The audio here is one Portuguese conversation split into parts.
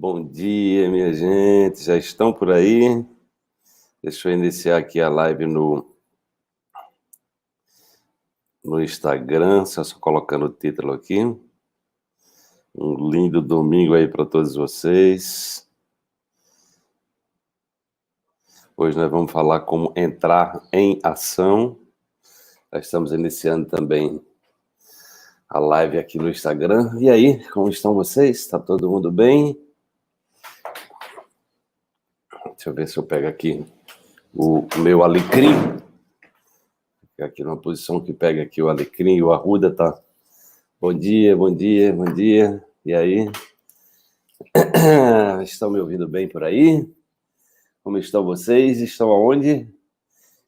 Bom dia, minha gente. Já estão por aí? Deixa eu iniciar aqui a live no Instagram, só colocando o título aqui. Um lindo domingo aí para todos vocês. Hoje nós vamos falar como entrar em ação. Nós estamos iniciando também a live aqui no Instagram. E aí, como estão vocês? Está todo mundo bem? Deixa eu ver se eu pego aqui o meu alecrim. Ficar aqui numa posição que pega aqui o alecrim e o arruda, tá? Bom dia, bom dia, bom dia. E aí? Estão me ouvindo bem por aí? Como estão vocês? Estão aonde?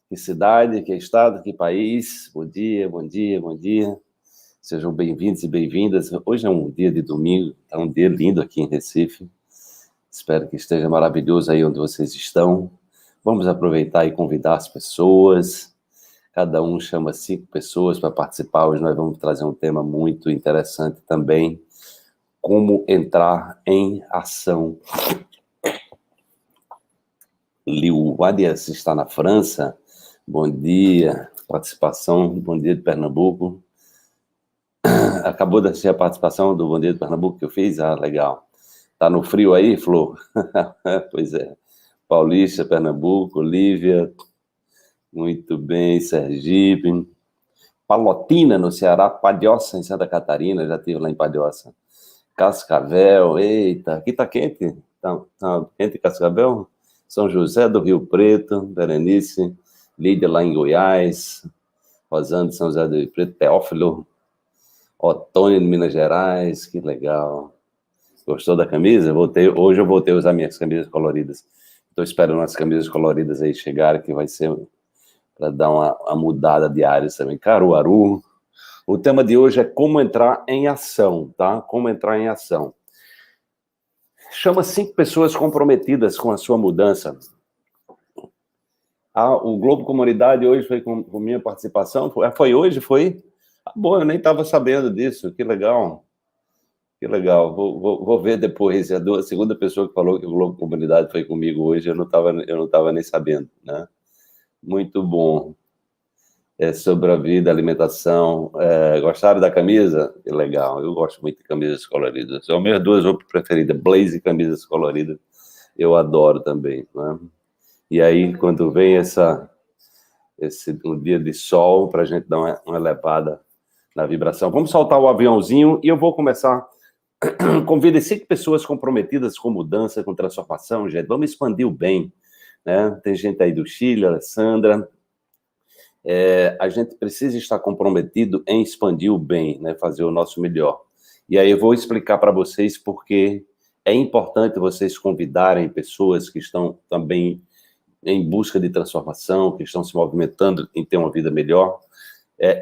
Que cidade, que estado, que país? Bom dia, bom dia, bom dia. Sejam bem-vindos e bem-vindas. Hoje é um dia de domingo, é um dia lindo aqui em Recife. Espero que esteja maravilhoso aí onde vocês estão. Vamos aproveitar e convidar as pessoas. Cada um chama 5 pessoas para participar. Hoje nós vamos trazer um tema muito interessante também. Como entrar em ação. Liu Wadias está na França. Bom dia, participação. Bom dia de Pernambuco. Acabou de assistir a participação do Bom Dia de Pernambuco que eu fiz? Ah, legal. Tá no frio aí, Flor? Pois é. Paulista, Pernambuco, Lívia. Muito bem, Sergipe. Palotina, no Ceará. Palhoça, em Santa Catarina. Já estive lá em Palhoça. Cascavel, eita, aqui tá quente. Tá quente Cascavel? São José do Rio Preto, Berenice, Lídia lá em Goiás, Rosane de São José do Rio Preto, Teófilo, Otônio de Minas Gerais, que legal. Gostou da camisa? Hoje eu voltei a usar minhas camisas coloridas. Estou esperando as camisas coloridas aí chegarem, que vai ser para dar uma mudada de áreas também. Caruaru. O tema de hoje é como entrar em ação, tá? Como entrar em ação. Chama 5 pessoas comprometidas com a sua mudança. O Globo Comunidade hoje foi com minha participação. Foi hoje? Foi? Bom, eu nem estava sabendo disso. Que legal. Que legal. Vou ver depois. É a segunda pessoa que falou que o Globo Comunidade foi comigo hoje. Eu não tava nem sabendo, né? Muito bom. É sobre a vida, alimentação. Gostaram da camisa? Que legal. Eu gosto muito de camisas coloridas. São minhas 2 roupas preferidas, blazer e camisas coloridas. Eu adoro também, né? E aí, quando vem um dia de sol, para a gente dar uma elevada na vibração. Vamos soltar o aviãozinho e eu vou começar. Convide 5 pessoas comprometidas com mudança, com transformação, gente. Vamos expandir o bem, né? Tem gente aí do Chile, Alessandra. A gente precisa estar comprometido em expandir o bem, né? Fazer o nosso melhor. E aí eu vou explicar para vocês porque é importante vocês convidarem pessoas que estão também em busca de transformação, que estão se movimentando em ter uma vida melhor.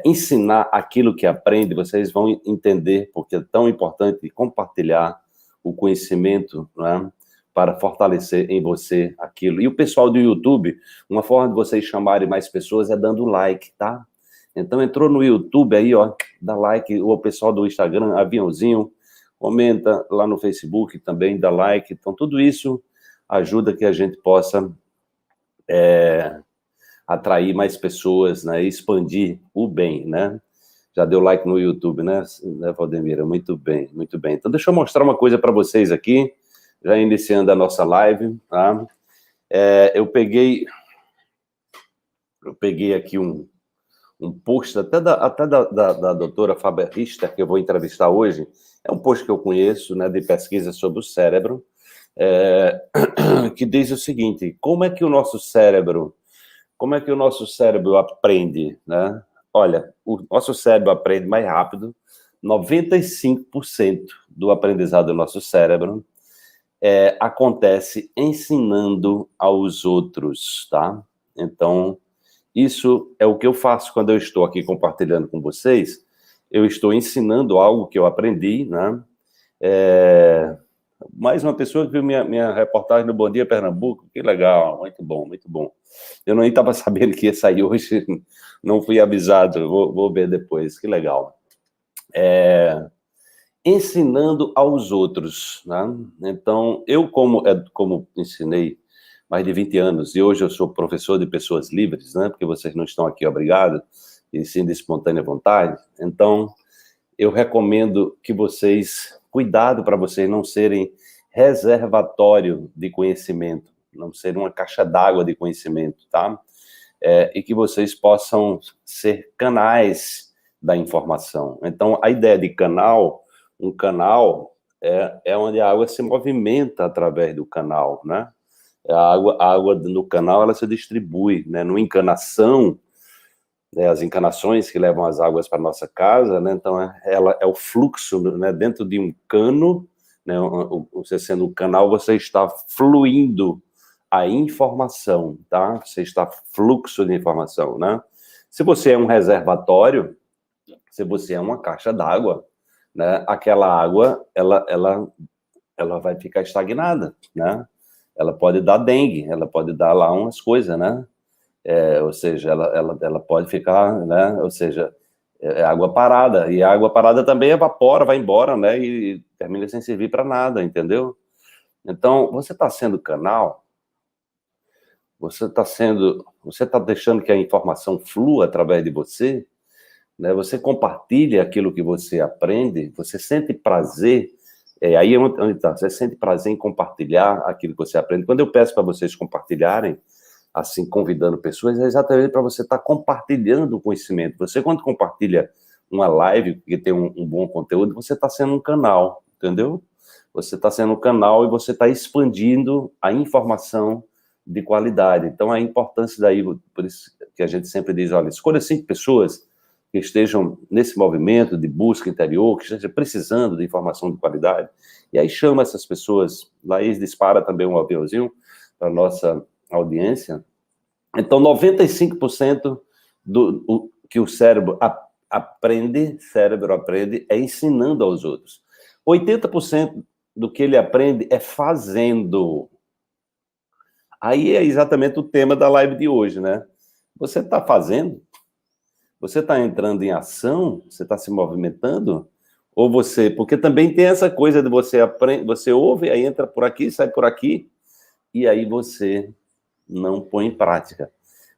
Ensinar aquilo que aprende, vocês vão entender porque é tão importante compartilhar o conhecimento, né? Para fortalecer em você aquilo. E o pessoal do YouTube, uma forma de vocês chamarem mais pessoas é dando like, tá? Então, entrou no YouTube aí, ó, dá like. O pessoal do Instagram, aviãozinho, comenta lá no Facebook também, dá like. Então, tudo isso ajuda que a gente possa atrair mais pessoas, né? Expandir o bem, né? Já deu like no YouTube, né, Valdemira? Muito bem, muito bem. Então, deixa eu mostrar uma coisa para vocês aqui, já iniciando a nossa live, tá? Eu peguei aqui um post até da doutora Faber Richter, que eu vou entrevistar hoje. É um post que eu conheço, né, de pesquisa sobre o cérebro, que diz o seguinte: como é que o nosso cérebro aprende, né? Olha, o nosso cérebro aprende mais rápido. 95% do aprendizado do nosso cérebro acontece ensinando aos outros, tá? Então, isso é o que eu faço quando eu estou aqui compartilhando com vocês. Eu estou ensinando algo que eu aprendi, né? Mais uma pessoa que viu minha reportagem no Bom Dia Pernambuco. Que legal, muito bom, muito bom. Eu nem estava sabendo que ia sair hoje, não fui avisado, vou ver depois, que legal. ensinando aos outros, né? Então, eu como ensinei mais de 20 anos, e hoje eu sou professor de pessoas livres, né? Porque vocês não estão aqui obrigados, e sim de espontânea vontade. Então, eu recomendo que vocês, cuidado para vocês não serem reservatório de conhecimento, não serem uma caixa d'água de conhecimento, tá? E que vocês possam ser canais da informação. Então, a ideia de canal, um canal é onde a água se movimenta através do canal, né? A água no canal, ela se distribui, né? No encanação, né, as encanações que levam as águas para nossa casa, né? Então, ela é o fluxo, né? Dentro de um cano, né? Você sendo um canal, você está fluindo a informação, tá? Você está fluxo de informação, né? Se você é um reservatório, se você é uma caixa d'água, né? Aquela água, ela vai ficar estagnada, né? Ela pode dar dengue, ela pode dar lá umas coisas, né? Ou seja, ela pode ficar, né? Ou seja, é água parada, e a água parada também evapora, vai embora, né? E termina sem servir para nada, entendeu? Então, você está sendo canal, você está deixando que a informação flua através de você, né? Você compartilha aquilo que você aprende, você sente prazer, aí é onde tá, você sente prazer em compartilhar aquilo que você aprende. Quando eu peço para vocês compartilharem, assim, convidando pessoas, é exatamente para você estar compartilhando o conhecimento. Você, quando compartilha uma live que tem um bom conteúdo, você está sendo um canal, entendeu? Você está sendo um canal e você está expandindo a informação de qualidade. Então, a importância daí, por isso que a gente sempre diz, olha, escolha 5 pessoas que estejam nesse movimento de busca interior, que estejam precisando de informação de qualidade, e aí chama essas pessoas. Laís dispara também um aviãozinho para a nossa audiência. Então, 95% do que o cérebro aprende é ensinando aos outros. 80% do que ele aprende é fazendo. Aí é exatamente o tema da live de hoje, né? Você está fazendo? Você está entrando em ação? Você está se movimentando? Ou você... Porque também tem essa coisa de você aprende, você ouve, aí entra por aqui, sai por aqui, e aí você não põe em prática.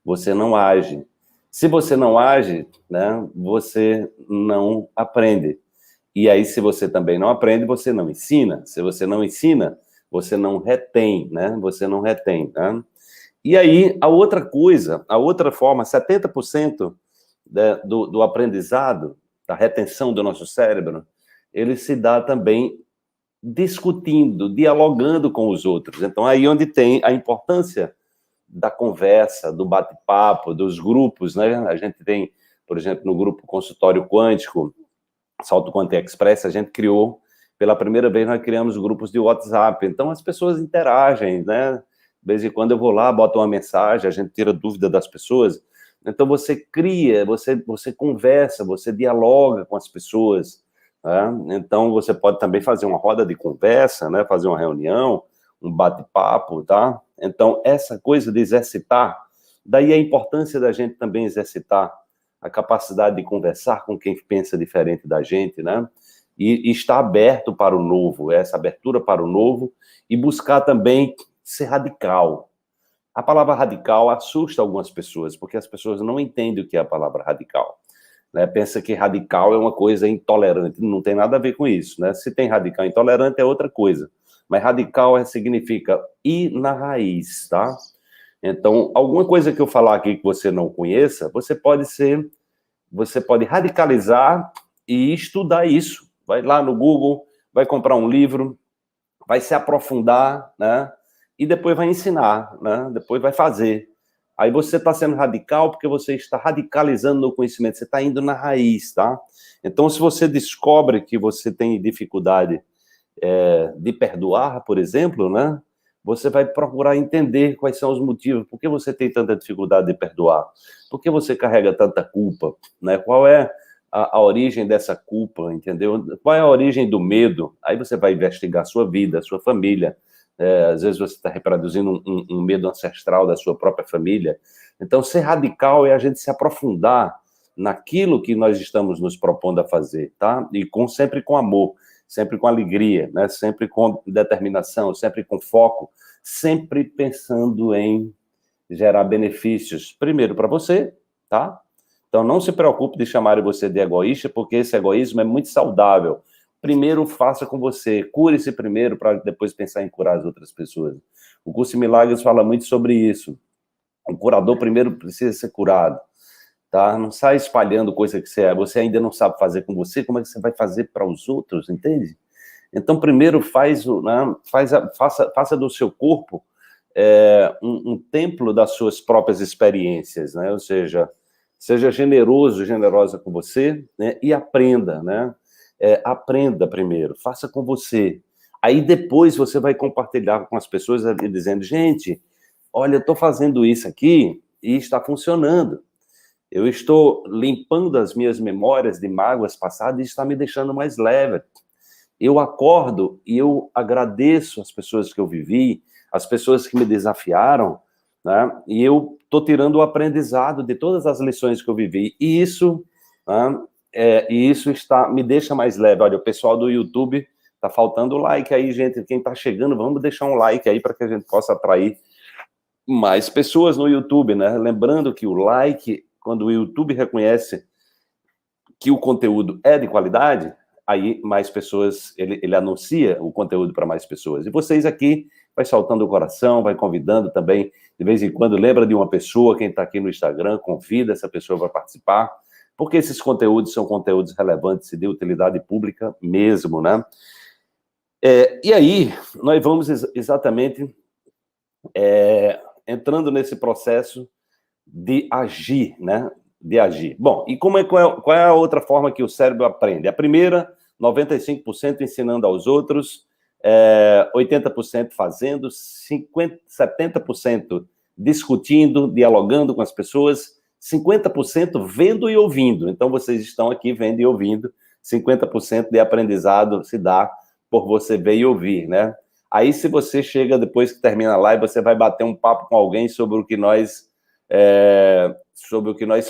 Você não age. Se você não age, né, você não aprende. E aí, se você também não aprende, você não ensina. Se você não ensina, você não retém, né? Você não retém, né? E aí, a outra coisa, a outra forma, 70% do aprendizado, da retenção do nosso cérebro, ele se dá também discutindo, dialogando com os outros. Então, aí onde tem a importância da conversa, do bate-papo, dos grupos, né? A gente tem, por exemplo, no grupo Consultório Quântico, Salto Quântico Express, a gente criou, pela primeira vez nós criamos grupos de WhatsApp, então as pessoas interagem, né? De vez em quando eu vou lá, boto uma mensagem, a gente tira dúvida das pessoas, então você cria, você conversa, você dialoga com as pessoas, né? Então você pode também fazer uma roda de conversa, né? Fazer uma reunião, um bate-papo, tá? Então, essa coisa de exercitar, daí a importância da gente também exercitar a capacidade de conversar com quem pensa diferente da gente, né? E estar aberto para o novo, essa abertura para o novo, e buscar também ser radical. A palavra radical assusta algumas pessoas, porque as pessoas não entendem o que é a palavra radical, né? Pensa que radical é uma coisa intolerante, não tem nada a ver com isso, né? Se tem radical intolerante é outra coisa. Mas radical significa ir na raiz, tá? Então, alguma coisa que eu falar aqui que você não conheça, você pode radicalizar e estudar isso. Vai lá no Google, vai comprar um livro, vai se aprofundar, né? E depois vai ensinar, né? Depois vai fazer. Aí você está sendo radical porque você está radicalizando no conhecimento, você está indo na raiz, tá? Então, se você descobre que você tem dificuldade de perdoar, por exemplo, né? Você vai procurar entender quais são os motivos, por que você tem tanta dificuldade de perdoar, por que você carrega tanta culpa, né? Qual é a origem dessa culpa, entendeu? Qual é a origem do medo? Aí você vai investigar a sua vida, a sua família, às vezes você está reproduzindo um medo ancestral da sua própria família. Então, ser radical é a gente se aprofundar naquilo que nós estamos nos propondo a fazer, tá? E sempre com amor, sempre com alegria, né? Sempre com determinação, sempre com foco, sempre pensando em gerar benefícios, primeiro para você, tá? Então não se preocupe de chamarem você de egoísta, porque esse egoísmo é muito saudável. Primeiro faça com você, cure-se primeiro para depois pensar em curar as outras pessoas. O curso de Milagres fala muito sobre isso. O curador primeiro precisa ser curado, tá? Não sai espalhando coisa que você ainda não sabe fazer com você, como é que você vai fazer para os outros, entende? Então, primeiro faça do seu corpo um templo das suas próprias experiências, né? Ou seja, seja generoso, generosa com você, né? E aprenda, né? Aprenda primeiro, faça com você. Aí depois você vai compartilhar com as pessoas ali, dizendo, gente, olha, eu estou fazendo isso aqui e está funcionando. Eu estou limpando as minhas memórias de mágoas passadas e está me deixando mais leve. Eu acordo e eu agradeço as pessoas que eu vivi, as pessoas que me desafiaram, né? E eu estou tirando o aprendizado de todas as lições que eu vivi. E isso, né? Me deixa mais leve. Olha, o pessoal do YouTube está faltando like aí, gente. Quem está chegando, vamos deixar um like aí para que a gente possa atrair mais pessoas no YouTube, né? Lembrando que o like, quando o YouTube reconhece que o conteúdo é de qualidade, aí mais pessoas, ele anuncia o conteúdo para mais pessoas. E vocês aqui, vai saltando o coração, vai convidando também, de vez em quando, lembra de uma pessoa, quem está aqui no Instagram, convida essa pessoa para participar, porque esses conteúdos são conteúdos relevantes e de utilidade pública mesmo, né? E aí, nós vamos exatamente entrando nesse processo de agir, né? De agir. Bom, e qual é a outra forma que o cérebro aprende? A primeira, 95% ensinando aos outros, 80% fazendo, 70% discutindo, dialogando com as pessoas, 50% vendo e ouvindo. Então, vocês estão aqui vendo e ouvindo, 50% de aprendizado se dá por você ver e ouvir, né? Aí, se você chega, depois que termina a live, você vai bater um papo com alguém sobre o que nós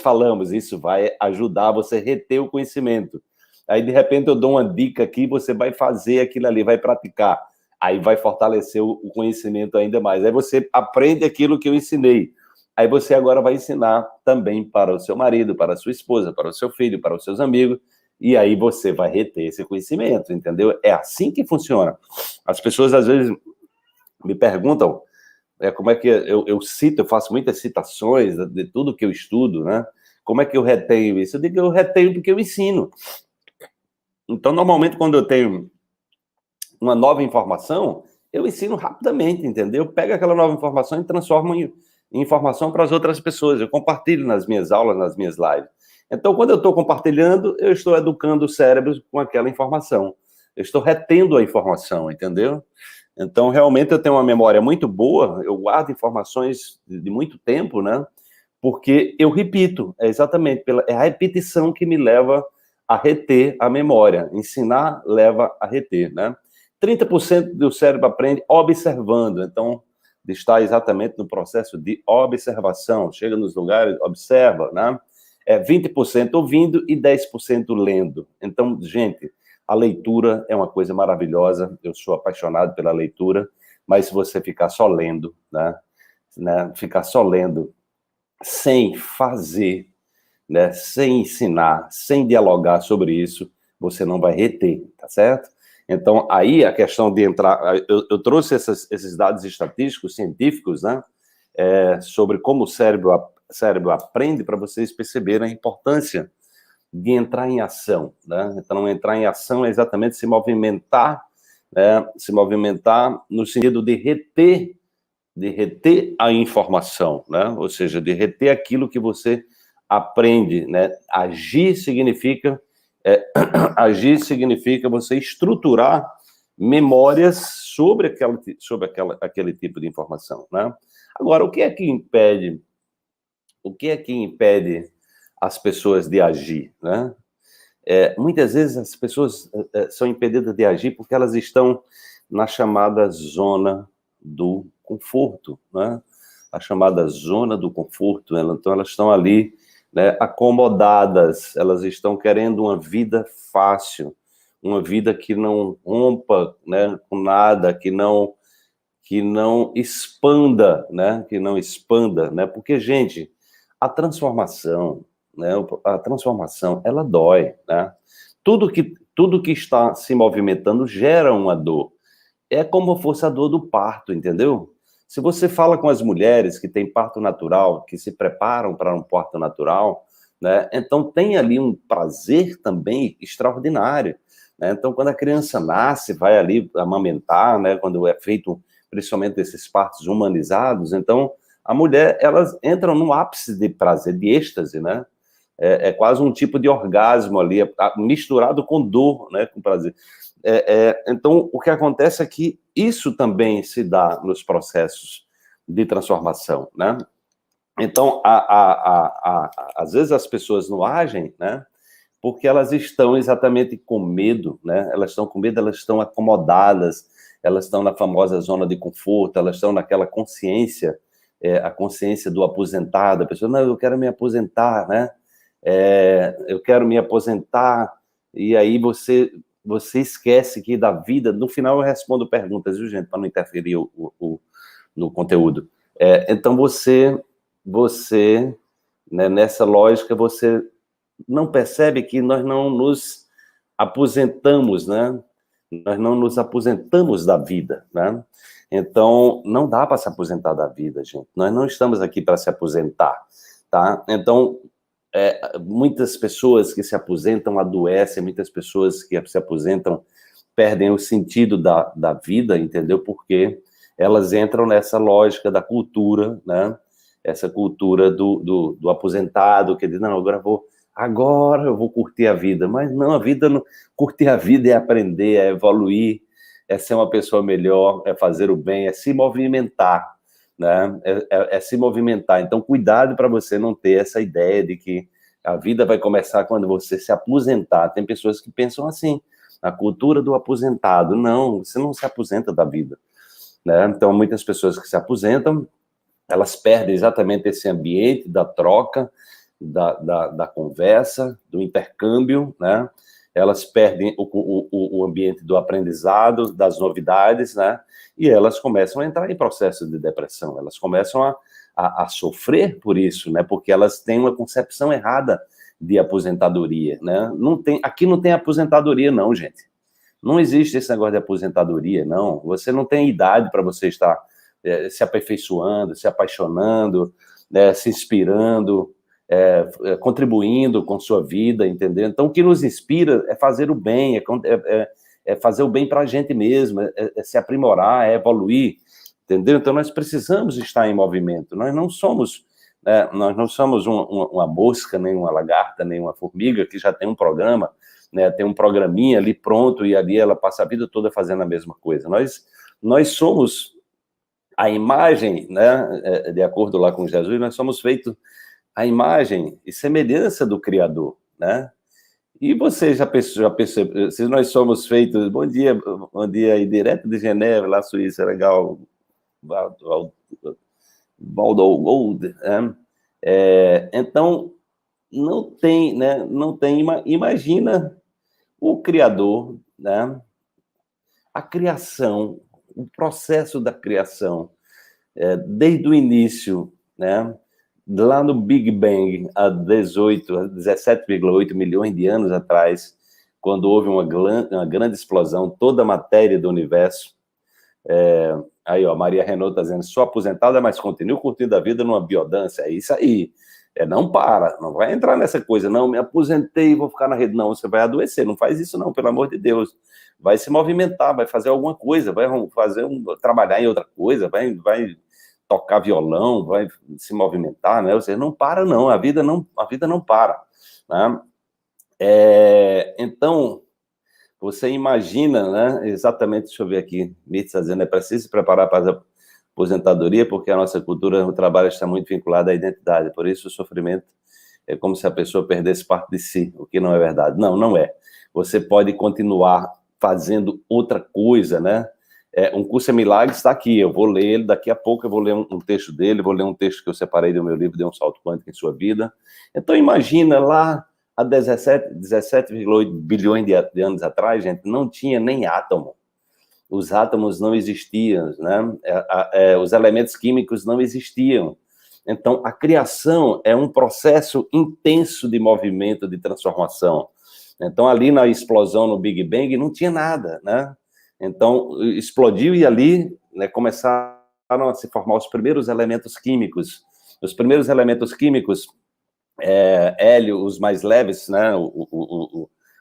falamos. Isso vai ajudar você a reter o conhecimento. Aí, de repente, eu dou uma dica aqui, você vai fazer aquilo ali, vai praticar. Aí vai fortalecer o conhecimento ainda mais. Aí você aprende aquilo que eu ensinei. Aí você agora vai ensinar também para o seu marido, para a sua esposa, para o seu filho, para os seus amigos. E aí você vai reter esse conhecimento, entendeu? É assim que funciona. As pessoas, às vezes, me perguntam como é que eu cito, eu faço muitas citações de tudo que eu estudo, né? Como é que eu retenho isso? Eu digo que eu retenho porque eu ensino. Então, normalmente, quando eu tenho uma nova informação, eu ensino rapidamente, entendeu? Eu pego aquela nova informação e transformo em informação para as outras pessoas. Eu compartilho nas minhas aulas, nas minhas lives. Então, quando eu estou compartilhando, eu estou educando o cérebro com aquela informação. Eu estou retendo a informação, entendeu? Então, realmente, eu tenho uma memória muito boa, eu guardo informações de muito tempo, né? Porque eu repito, exatamente, é a repetição que me leva a reter a memória. Ensinar leva a reter, né? 30% do cérebro aprende observando, então, está exatamente no processo de observação. Chega nos lugares, observa, né? 20% ouvindo e 10% lendo. Então, gente, a leitura é uma coisa maravilhosa, eu sou apaixonado pela leitura, mas se você ficar só lendo, né? Ficar só lendo, sem fazer, né? Sem ensinar, sem dialogar sobre isso, você não vai reter, tá certo? Então, aí a questão de entrar... Eu trouxe esses dados estatísticos, científicos, né? Sobre como o cérebro aprende, para vocês perceberem a importância de entrar em ação, né? Então, entrar em ação é exatamente se movimentar, né? Se movimentar no sentido de reter a informação, né? Ou seja, de reter aquilo que você aprende, né? Agir significa você estruturar memórias sobre aquele tipo de informação, né? Agora, o que é que impede as pessoas de agir, né? Muitas vezes as pessoas são impedidas de agir porque elas estão na chamada zona do conforto, né? A chamada zona do conforto, então elas estão ali né, acomodadas, elas estão querendo uma vida fácil, uma vida que não rompa, né, com nada, que não expanda, né, que não expanda, né, porque, gente, a transformação, né, a transformação, ela dói, né, tudo que está se movimentando gera uma dor, é como fosse a dor do parto, entendeu? Se você fala com as mulheres que têm parto natural, que se preparam para um parto natural, né, então tem ali um prazer também extraordinário, né? Então, quando a criança nasce, vai ali amamentar, né, quando é feito principalmente esses partos humanizados, então a mulher, elas entram no ápice de prazer, de êxtase, né? É quase um tipo de orgasmo ali, misturado com dor, né, com prazer. Então, o que acontece é que isso também se dá nos processos de transformação, né? Então, às vezes as pessoas não agem, né? Porque elas estão exatamente com medo, né? Elas estão com medo, elas estão acomodadas, elas estão na famosa zona de conforto, elas estão naquela consciência, a consciência do aposentado, a pessoa, não, eu quero me aposentar, né? Eu quero me aposentar, e aí você esquece que da vida, no final eu respondo perguntas, viu, gente, para não interferir no conteúdo. Então você, né, nessa lógica, você não percebe que nós não nos aposentamos, né? Nós não nos aposentamos da vida, né? Então, não dá para se aposentar da vida, gente. Nós não estamos aqui para se aposentar, tá? Então, muitas pessoas que se aposentam adoecem, muitas pessoas que se aposentam perdem o sentido da vida, entendeu? Porque elas entram nessa lógica da cultura, né? Essa cultura do aposentado, que diz, não, agora eu vou curtir a vida. Mas não, curtir a vida é aprender, é evoluir, é ser uma pessoa melhor, é fazer o bem, é se movimentar, né? É se movimentar. Então, cuidado para você não ter essa ideia de que a vida vai começar quando você se aposentar. Tem pessoas que pensam assim, a cultura do aposentado. Não, você não se aposenta da vida, né? Então, muitas pessoas que se aposentam, elas perdem exatamente esse ambiente da troca, da conversa, do intercâmbio, né? Elas perdem o ambiente do aprendizado, das novidades, né? E elas começam a entrar em processo de depressão, elas começam a sofrer por isso, né? Porque elas têm uma concepção errada de aposentadoria, né? Aqui não tem aposentadoria, não, gente. Não existe esse negócio de aposentadoria, não. Você não tem idade para você estar se aperfeiçoando, se apaixonando, né, se inspirando, contribuindo com sua vida, entendeu? Então, o que nos inspira é fazer o bem, é fazer o bem para a gente mesmo, é se aprimorar, é evoluir, entendeu? Então, nós precisamos estar em movimento. Nós não somos uma mosca, nem uma lagarta, nem uma formiga que já tem um programa, né, tem um programinha ali pronto e ali ela passa a vida toda fazendo a mesma coisa. Nós somos a imagem, né, de acordo lá com Jesus, nós somos feitos a imagem e semelhança do Criador, né? E você já percebeu, se nós somos feitos, bom dia aí, direto de Genebra, lá Suíça, legal, Waldo Gold, né? Então, não tem, né, imagina o Criador, né? A criação, o processo da criação, desde o início, né? Lá no Big Bang, há 17,8 milhões de anos atrás, quando houve uma grande explosão, toda a matéria do universo. Aí, ó, Maria Renault está dizendo, sou aposentada, mas continuo curtindo a vida numa biodância. É isso aí. Não para, não vai entrar nessa coisa, não, me aposentei e vou ficar na rede. Não, você vai adoecer, não faz isso não, pelo amor de Deus. Vai se movimentar, vai fazer alguma coisa, vai trabalhar em outra coisa, vai tocar violão, vai se movimentar, né? Você não para, não, a vida não para, né? Então, você imagina, né? Exatamente, deixa eu ver aqui, Mitz está dizendo, é preciso se preparar para a aposentadoria, porque a nossa cultura no trabalho está muito vinculada à identidade, por isso o sofrimento é como se a pessoa perdesse parte de si, o que não é verdade. Não, não é. Você pode continuar fazendo outra coisa, né? Um Curso em Milagres está aqui, eu vou ler ele, daqui a pouco eu vou ler um texto dele, vou ler um texto que eu separei do meu livro, Dê um Salto Quântico em Sua Vida. Então imagina, lá há 17,8 bilhões de anos atrás, gente, não tinha nem átomo. Os átomos não existiam, né? Os elementos químicos não existiam. Então, a criação é um processo intenso de movimento, de transformação. Então, ali na explosão, no Big Bang, não tinha nada, né? Então, explodiu e ali, né, começaram a se formar os primeiros elementos químicos. Os primeiros elementos químicos, hélio, os mais leves, né?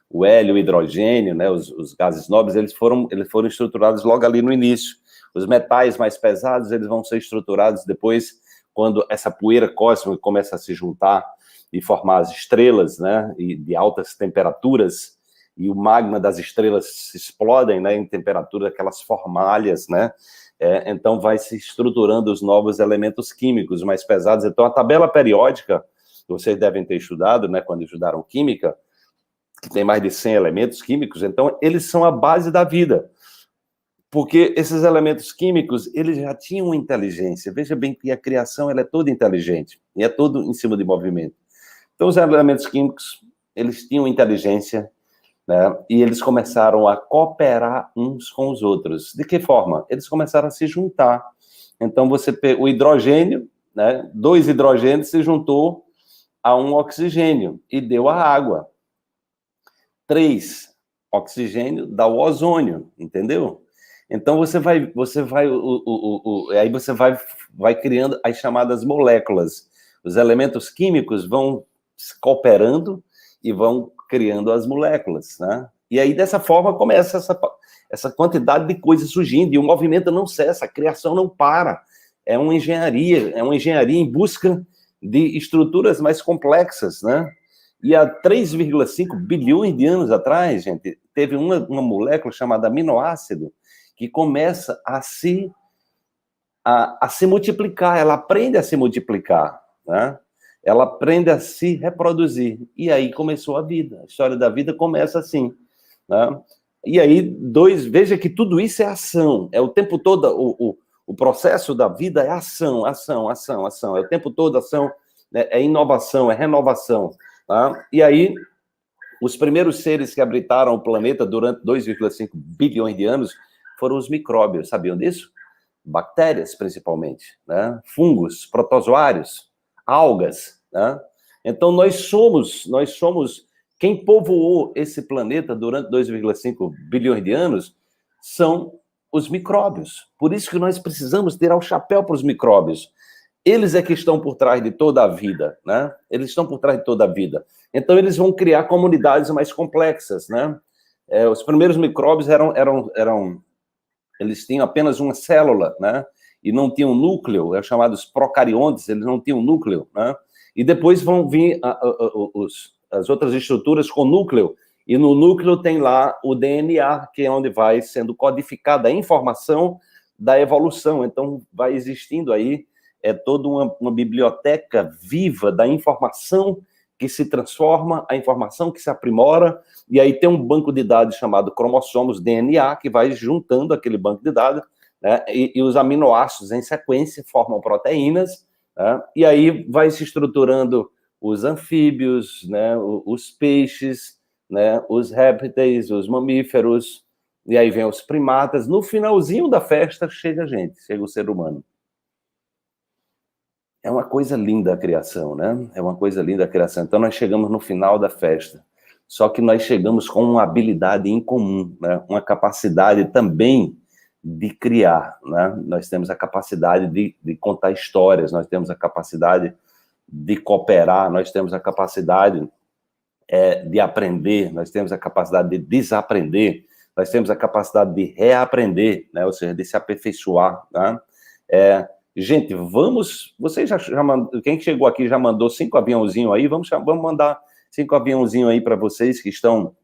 O hélio, o hidrogênio, né, os gases nobres, eles foram estruturados logo ali no início. Os metais mais pesados, eles vão ser estruturados depois, quando essa poeira cósmica começa a se juntar e formar as estrelas, né, e de altas temperaturas, e o magma das estrelas se explodem, né, em temperatura, aquelas formalhas, né, então vai se estruturando os novos elementos químicos mais pesados. Então, a tabela periódica, vocês devem ter estudado, né, quando estudaram química, que tem mais de 100 elementos químicos, então eles são a base da vida. Porque esses elementos químicos, eles já tinham inteligência. Veja bem que a criação, ela é toda inteligente, e é tudo em cima de movimento. Então, os elementos químicos, eles tinham inteligência, né, e eles começaram a cooperar uns com os outros. De que forma? Eles começaram a se juntar. Então, o hidrogênio, né, 2 hidrogênios se juntou a um oxigênio, e deu a água. 3 oxigênio dá o ozônio, entendeu? Então aí você vai criando as chamadas moléculas. Os elementos químicos vão cooperando e vão criando as moléculas, né? E aí, dessa forma, começa essa quantidade de coisas surgindo, e o movimento não cessa, a criação não para. É uma engenharia em busca de estruturas mais complexas, né? E há 3,5 bilhões de anos atrás, gente, teve uma molécula chamada aminoácido que começa a se multiplicar, ela aprende a se multiplicar, né? Ela aprende a se reproduzir. E aí começou a vida. A história da vida começa assim, né? E aí, veja que tudo isso é ação. É o tempo todo, o processo da vida é ação, ação, ação, ação. É o tempo todo ação, né? É inovação, é renovação. Tá? E aí, os primeiros seres que habitaram o planeta durante 2,5 bilhões de anos foram os micróbios, sabiam disso? Bactérias, principalmente, né? Fungos, protozoários, algas, né? Então, nós somos quem povoou esse planeta durante 2,5 bilhões de anos são os micróbios. Por isso que nós precisamos tirar o chapéu para os micróbios. Eles é que estão por trás de toda a vida, né? Eles estão por trás de toda a vida. Então, eles vão criar comunidades mais complexas, né? Os primeiros micróbios eles tinham apenas uma célula, né? E não tinham núcleo, chamados procariontes, eles não tinham núcleo, né? E depois vão vir as outras estruturas com núcleo, e no núcleo tem lá o DNA, que é onde vai sendo codificada a informação da evolução. Então, vai existindo aí toda uma biblioteca viva da informação que se transforma, a informação que se aprimora, e aí tem um banco de dados chamado cromossomos, DNA, que vai juntando aquele banco de dados, né, e os aminoácidos em sequência formam proteínas, né, e aí vai se estruturando os anfíbios, né, os peixes, né, os répteis, os mamíferos, e aí vem os primatas. No finalzinho da festa chega a gente, chega o ser humano. É uma coisa linda a criação, né? É uma coisa linda a criação. Então, nós chegamos no final da festa. Só que nós chegamos com uma habilidade em comum, né? Uma capacidade também de criar, né? Nós temos a capacidade de contar histórias, nós temos a capacidade de cooperar, nós temos a capacidade de aprender, nós temos a capacidade de desaprender, nós temos a capacidade de reaprender, né? Ou seja, de se aperfeiçoar, né? Gente, vocês já mandou, quem chegou aqui já mandou 5 aviãozinhos aí, vamos mandar 5 aviãozinhos aí para vocês que estão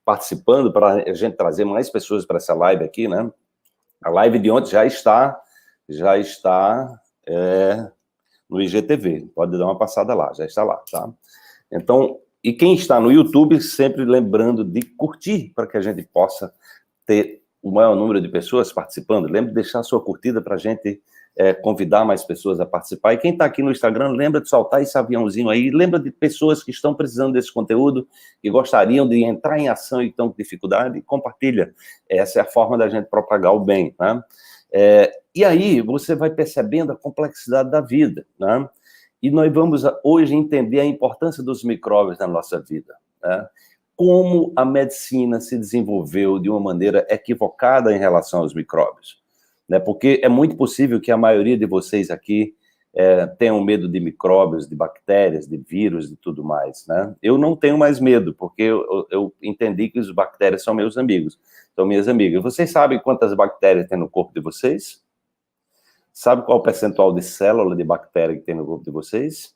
participando, para a gente trazer mais pessoas para essa live aqui, né? A live de ontem já está no IGTV, pode dar uma passada lá, já está lá, tá? Então, e quem está no YouTube, sempre lembrando de curtir, para que a gente possa ter o maior número de pessoas participando. Lembre de deixar a sua curtida para a gente convidar mais pessoas a participar. E quem está aqui no Instagram, lembra de soltar esse aviãozinho aí, lembra de pessoas que estão precisando desse conteúdo, que gostariam de entrar em ação e estão com dificuldade, e compartilha. Essa é a forma da gente propagar o bem, né? E aí você vai percebendo a complexidade da vida, né? E nós vamos hoje entender a importância dos micróbios na nossa vida, né? Como a medicina se desenvolveu de uma maneira equivocada em relação aos micróbios, né? Porque é muito possível que a maioria de vocês aqui tenham medo de micróbios, de bactérias, de vírus e tudo mais, né? Eu não tenho mais medo, porque eu entendi que as bactérias são meus amigos, são minhas amigas. Vocês sabem quantas bactérias tem no corpo de vocês? Sabe qual o percentual de célula de bactéria que tem no corpo de vocês?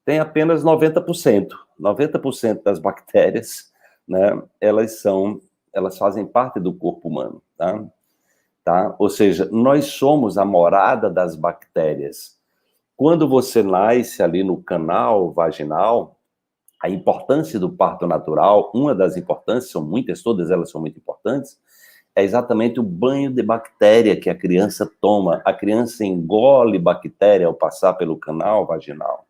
Tem apenas 90%. 90% das bactérias, né, elas fazem parte do corpo humano, tá? Ou seja, nós somos a morada das bactérias. Quando você nasce ali no canal vaginal, a importância do parto natural, uma das importâncias, são muitas, todas elas são muito importantes, é exatamente o banho de bactéria que a criança toma. A criança engole bactéria ao passar pelo canal vaginal.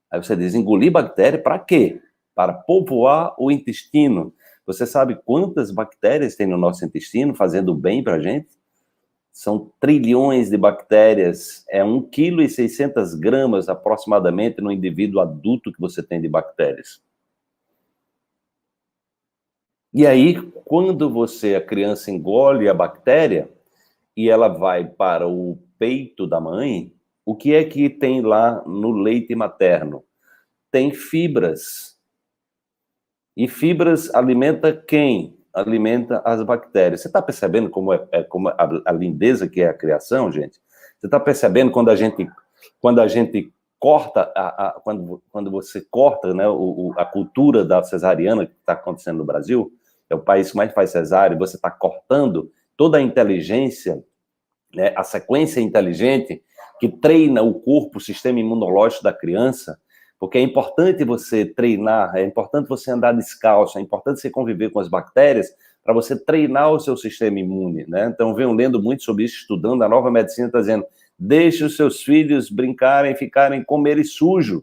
Aí você diz, engolir bactéria para quê? Para povoar o intestino. Você sabe quantas bactérias tem no nosso intestino fazendo bem para a gente? São trilhões de bactérias. É 1,6 kg aproximadamente no indivíduo adulto que você tem de bactérias. E aí, quando a criança engole a bactéria e ela vai para o peito da mãe, o que é que tem lá no leite materno? Tem fibras. E fibras alimenta quem? Alimenta as bactérias. Você está percebendo como como a lindeza que é a criação, gente? Você está percebendo quando a gente corta, quando você corta, né, a cultura da cesariana que está acontecendo no Brasil? É o país que mais faz cesárea, você está cortando toda a inteligência, né, a sequência inteligente que treina o corpo, o sistema imunológico da criança, porque é importante você treinar, é importante você andar descalço, é importante você conviver com as bactérias para você treinar o seu sistema imune, né? Então, venho lendo muito sobre isso, estudando, a nova medicina está dizendo, deixe os seus filhos brincarem, comerem sujo,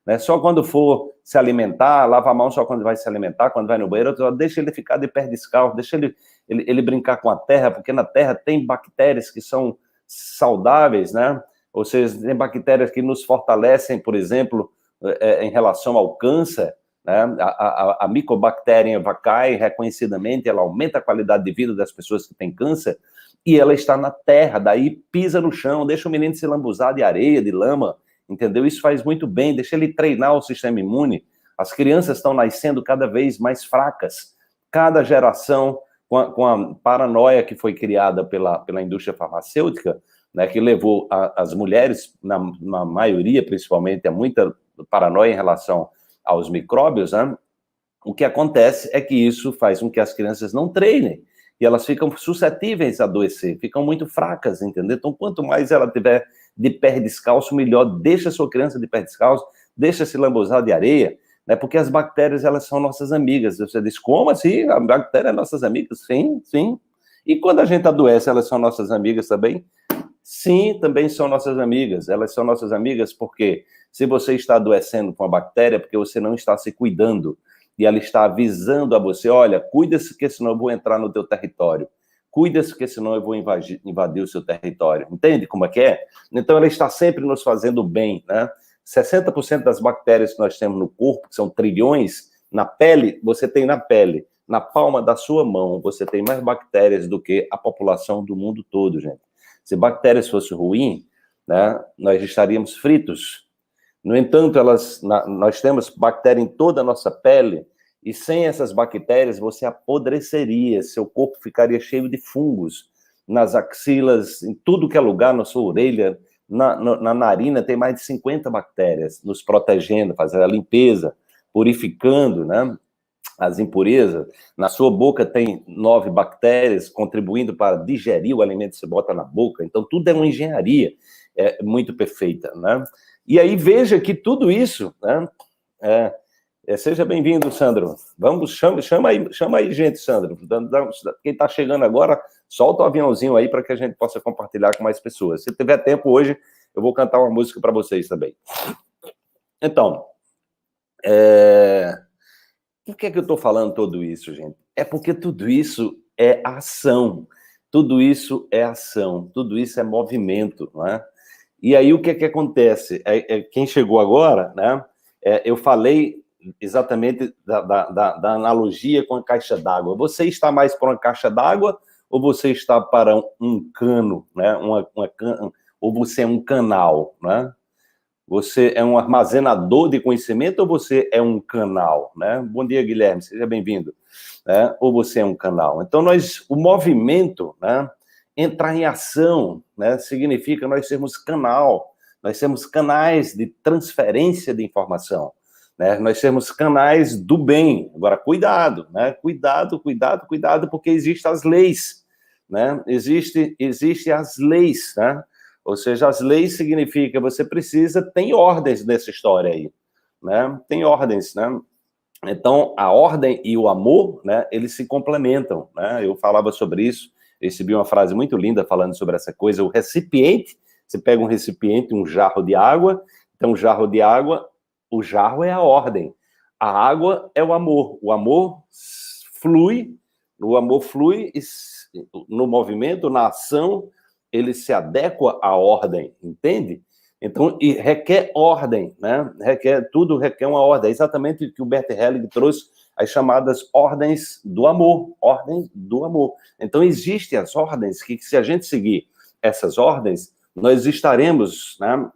né? Só quando for se alimentar, lava a mão só quando vai se alimentar, quando vai no banheiro, deixa ele ficar de pé descalço, deixa ele brincar com a terra, porque na terra tem bactérias que são saudáveis, né? Ou seja, tem bactérias que nos fortalecem, por exemplo, em relação ao câncer, né? A Mycobacterium vaccae, reconhecidamente, ela aumenta a qualidade de vida das pessoas que têm câncer, e ela está na terra, daí pisa no chão, deixa o menino se lambuzar de areia, de lama, entendeu? Isso faz muito bem, deixa ele treinar o sistema imune. As crianças estão nascendo cada vez mais fracas. Cada geração, com a paranoia que foi criada pela indústria farmacêutica, né, que levou as mulheres, na maioria, principalmente, a muita paranoia em relação aos micróbios, né? O que acontece é que isso faz com que as crianças não treinem, e elas ficam suscetíveis a adoecer, ficam muito fracas, entendeu? Então, quanto mais ela tiver de pé descalço, melhor. Deixa a sua criança de pé descalço, deixa se lambuzar de areia, né? Porque as bactérias, elas são nossas amigas. Você diz, como assim? A bactéria é nossas amigas? Sim, sim. E quando a gente adoece, elas são nossas amigas também? Sim, também são nossas amigas. Elas são nossas amigas porque se você está adoecendo com a bactéria, é porque você não está se cuidando. E ela está avisando a você, olha, cuida-se que senão eu vou entrar no teu território. Cuida-se que senão eu vou invadir o seu território. Entende como é que é? Então ela está sempre nos fazendo bem, né? 60% das bactérias que nós temos no corpo, que são trilhões, na pele, você tem na pele. Na palma da sua mão, você tem mais bactérias do que a população do mundo todo, gente. Se bactérias fossem ruins, né, nós estaríamos fritos. No entanto, nós temos bactéria em toda a nossa pele, e sem essas bactérias você apodreceria, seu corpo ficaria cheio de fungos, nas axilas, em tudo que é lugar, na sua orelha, na narina tem mais de 50 bactérias, nos protegendo, fazendo a limpeza, purificando, né, as impurezas. Na sua boca tem 9 bactérias, contribuindo para digerir o alimento que você bota na boca. Então, tudo é uma engenharia muito perfeita, né? E aí, veja que tudo isso, né, Seja bem-vindo, Sandro. Vamos, chama aí, gente, Sandro. Quem está chegando agora, solta o aviãozinho aí para que a gente possa compartilhar com mais pessoas. Se tiver tempo hoje, eu vou cantar uma música para vocês também. Então, por que eu estou falando tudo isso, gente? É porque tudo isso é ação. Tudo isso é ação. Tudo isso é movimento, não é? E aí, o que acontece? Quem chegou agora, né? Eu falei exatamente da analogia com a caixa d'água. Você está mais para uma caixa d'água ou você está para um cano, né? Ou você é um canal, né? Você é um armazenador de conhecimento ou você é um canal, né? Bom dia, Guilherme, seja bem-vindo. Ou você é um canal. Então, o movimento, né? Entrar em ação, né? Significa nós sermos canal, nós sermos canais de transferência de informação, né? Nós sermos canais do bem. Agora, cuidado, né? Cuidado, porque existem as leis, né? Existem as leis, né? Ou seja, as leis significa tem ordens nessa história aí, né? Tem ordens, né? Então, a ordem e o amor, né, eles se complementam, né? Eu falava sobre isso, recebi uma frase muito linda falando sobre essa coisa, o recipiente, você pega um recipiente, um jarro de água, então um jarro de água, o jarro é a ordem, a água é o amor flui no movimento, na ação, ele se adequa à ordem, entende? Então, e requer ordem, né? Tudo requer uma ordem. É exatamente o que o Bert Helling trouxe, as chamadas ordens do amor. Então, existem as ordens que, se a gente seguir essas ordens, nós estaremos, né?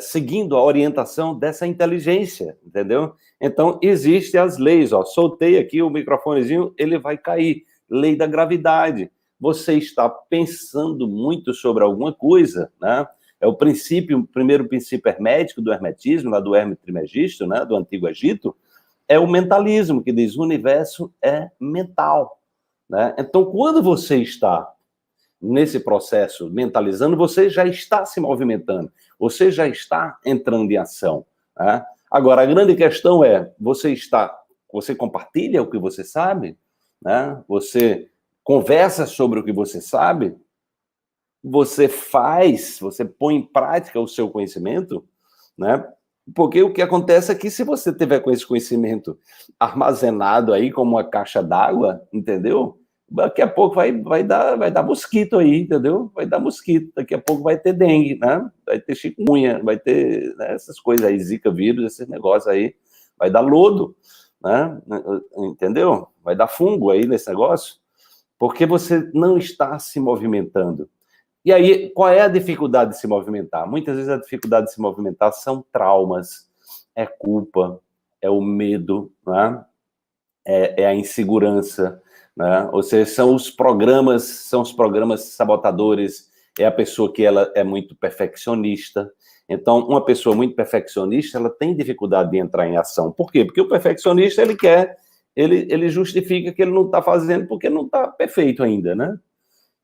Seguindo a orientação dessa inteligência, entendeu? Então, existem as leis, ó. Soltei aqui o microfonezinho, ele vai cair. Lei da gravidade. Você está pensando muito sobre alguma coisa, né? É o primeiro princípio hermético do hermetismo, lá do Hermes Trismegisto, né? Do Antigo Egito, é o mentalismo, que diz o universo é mental, né? Então, quando você está nesse processo mentalizando, você já está se movimentando, você já está entrando em ação, né? Agora, a grande questão é, você compartilha o que você sabe, né? Você conversa sobre o que você sabe, você põe em prática o seu conhecimento, né? Porque o que acontece é que se você tiver com esse conhecimento armazenado aí como uma caixa d'água, entendeu? Daqui a pouco vai dar mosquito aí, entendeu? Vai dar mosquito, daqui a pouco vai ter dengue, né? Vai ter chikungunya, vai ter, né, essas coisas aí, zika vírus, esses negócios aí, vai dar lodo, né? Entendeu? Vai dar fungo aí nesse negócio, porque você não está se movimentando. E aí, qual é a dificuldade de se movimentar? Muitas vezes a dificuldade de se movimentar são traumas, é culpa, é o medo, né? É a insegurança, né? Ou seja, são os programas sabotadores, é a pessoa que ela é muito perfeccionista. Então, uma pessoa muito perfeccionista, ela tem dificuldade de entrar em ação. Por quê? Porque o perfeccionista, ele justifica que ele não está fazendo porque não está perfeito ainda, né?